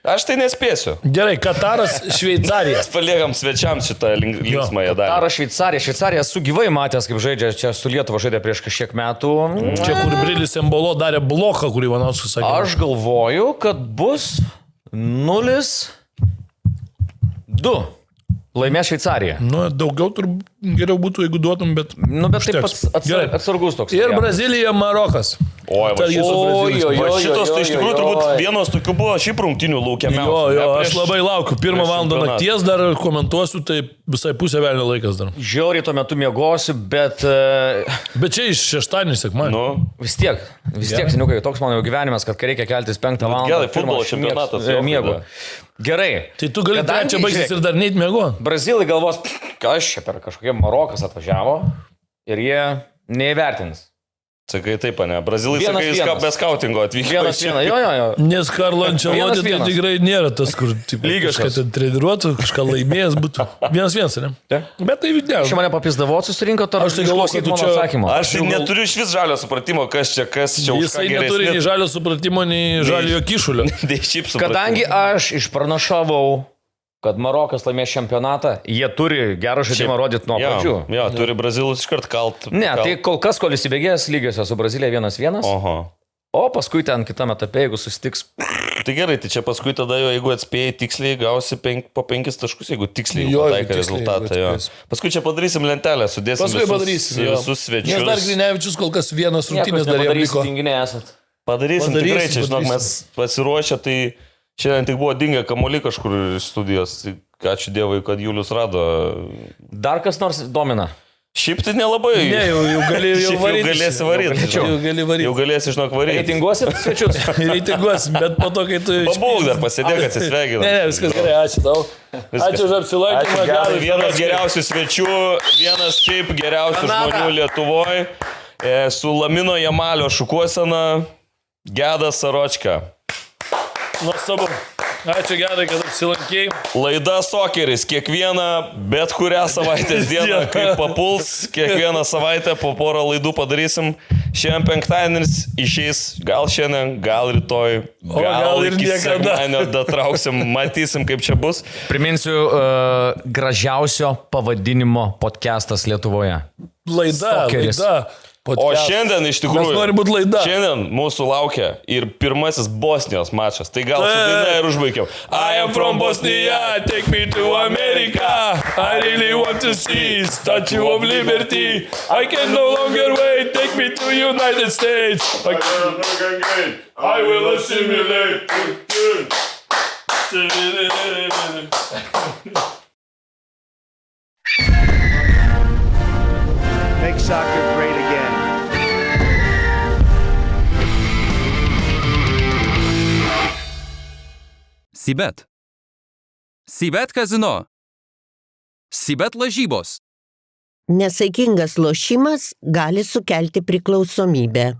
Aš tai nespėsiu. Gerai, Kataras, Šveicarija. Paliekam svečiams šitą linksmąją dalį. Kataras, Šveicarija. Šveicarija esu gyvai matęs, kaip žaidžia, čia su Lietuva žaidė prieš kažkiek metų. Čia kur Brilis Embolo darė bloką, kurį Ivanauskas sakė. Aš galvoju, kad bus 0-2. Laimės Šveicarija. Nu, daugiau turbūt geriau būtų, jeigu duotum, bet... Nu, bet taip atsargus toks. Ir Brazilija, Marokas. Oi, šitos tai iš tikrųjų turbūt vienos tokių buvo šiaip rungtynių laukiamiausių. Jo, aš labai laukiu. 1 valandą nakties dar komentuosiu, tai visai pusę velnio laikas dar. Žiauriai tuo metu miegosiu, bet... Bet čia iš šeštadienį, sekmadienį. Nu, vis tiek, seniukai, toks mano gyvenimas, kad kai reikia keltis 5 valandą. Gerai, futbolo čempionatas. Miego. Gerai. Tai tu gali trečią baigtis ir dar neit miego. Brazilai galvos, kas čia per kažkokie Marokas atvažiavo ir jie neįvertins. Sakai taip, ne? Brazilai sakai, jis be skautingo atvyko. 1-1, jo. Nes Karlo Ancelotti tai tikrai nėra tas, kur kažką ten treniruotų, kažką laimėjęs būtų. 1-1, ne? Bet tai vidėjo. Čia mane papizdavo, susirinko tarp. Aš tai galvoju, kad tu čia atsakymą. Aš neturiu iš vis žalio supratimo, kas čia Jisai neturi nei žalio supratimo, nei žalio kišulio. Kadangi aš išpranašavau kad Marokas laimės čempionatą, jie turi gerą žaidimą rodyti nuo pradžių. Jo, turi Brazilus iškart kalt. Ne, tai kol kas, kol įsibėgės lygiosios su Brazilija 1-1, Oho. o paskui ten kitame etape, jeigu susitiks. Tai gerai, tai čia paskui tada jau, jeigu atspėjai tiksliai, gausi po 5 taškus, jeigu tiksliai Jo, pataikai tiksliai, rezultatą. jeigu Jo. atspės. Paskui čia padarysim lentelę, sudėsim Paskui padarysim jo. visus svečius. Nes dar Grinevičius kol kas vienas Niekas rungtynės dar jam nepadarys, liko. tinginiai esat. Padarysim tikrai, čia žinok, padarysim. mes pasiruošę, tai šiandien tik buvo dingę kamuolį kažkur iš studijos. Tai ačiū Dievui, kad Julius rado. Dar kas nors domina? Šiaip tai nelabai. Ne, jau gali jau Šiaip varyti. galėsi varyti. Jau gali varyti. Jau galėsi, žinok, varyti. Reitinguosit svečius? Reitinguosim, bet po to, kai tu... Pabūk dar, pasėdėk, atsisveikinam. Ne, viskas gerai, ačiū tau. Ačiū už apsilankymą. Gerai, vienas geriausių svečių, vienas šiaip geriausių žmonių Lietuvoje. Su Lamino Jamalio šukuosena Gedas Saročka. Nuostabu. Ačiū gerai, kad apsilankėjai. Laida Sokeris. Kiekvieną, bet kurią savaitės dieną, kaip papuls, kiekvieną savaitę po porą laidų padarysim. Šiandien penktadienis išeis, gal šiandien, gal rytoj, gal ir iki niekada. sekmadienio datrauksim, matysim, kaip čia bus. Priminsiu, gražiausio pavadinimo podcastas Lietuvoje. Laida, Sokeris. laida. O Podcast. šiandien iš tikrųjų. Mes norim būt laida. Šiandien mūsų laukia ir pirmasis Bosnijos mačas. Tai gal su daina ir užbaigiau. I am from Bosnia, take me to America. I really want to see Statue of Liberty. I can no longer wait, take me to United States. I will assimilate. Make soccer great again. Sibet. Sibet kazino. Sibet lažybos. Nesaikingas lošimas gali sukelti priklausomybę.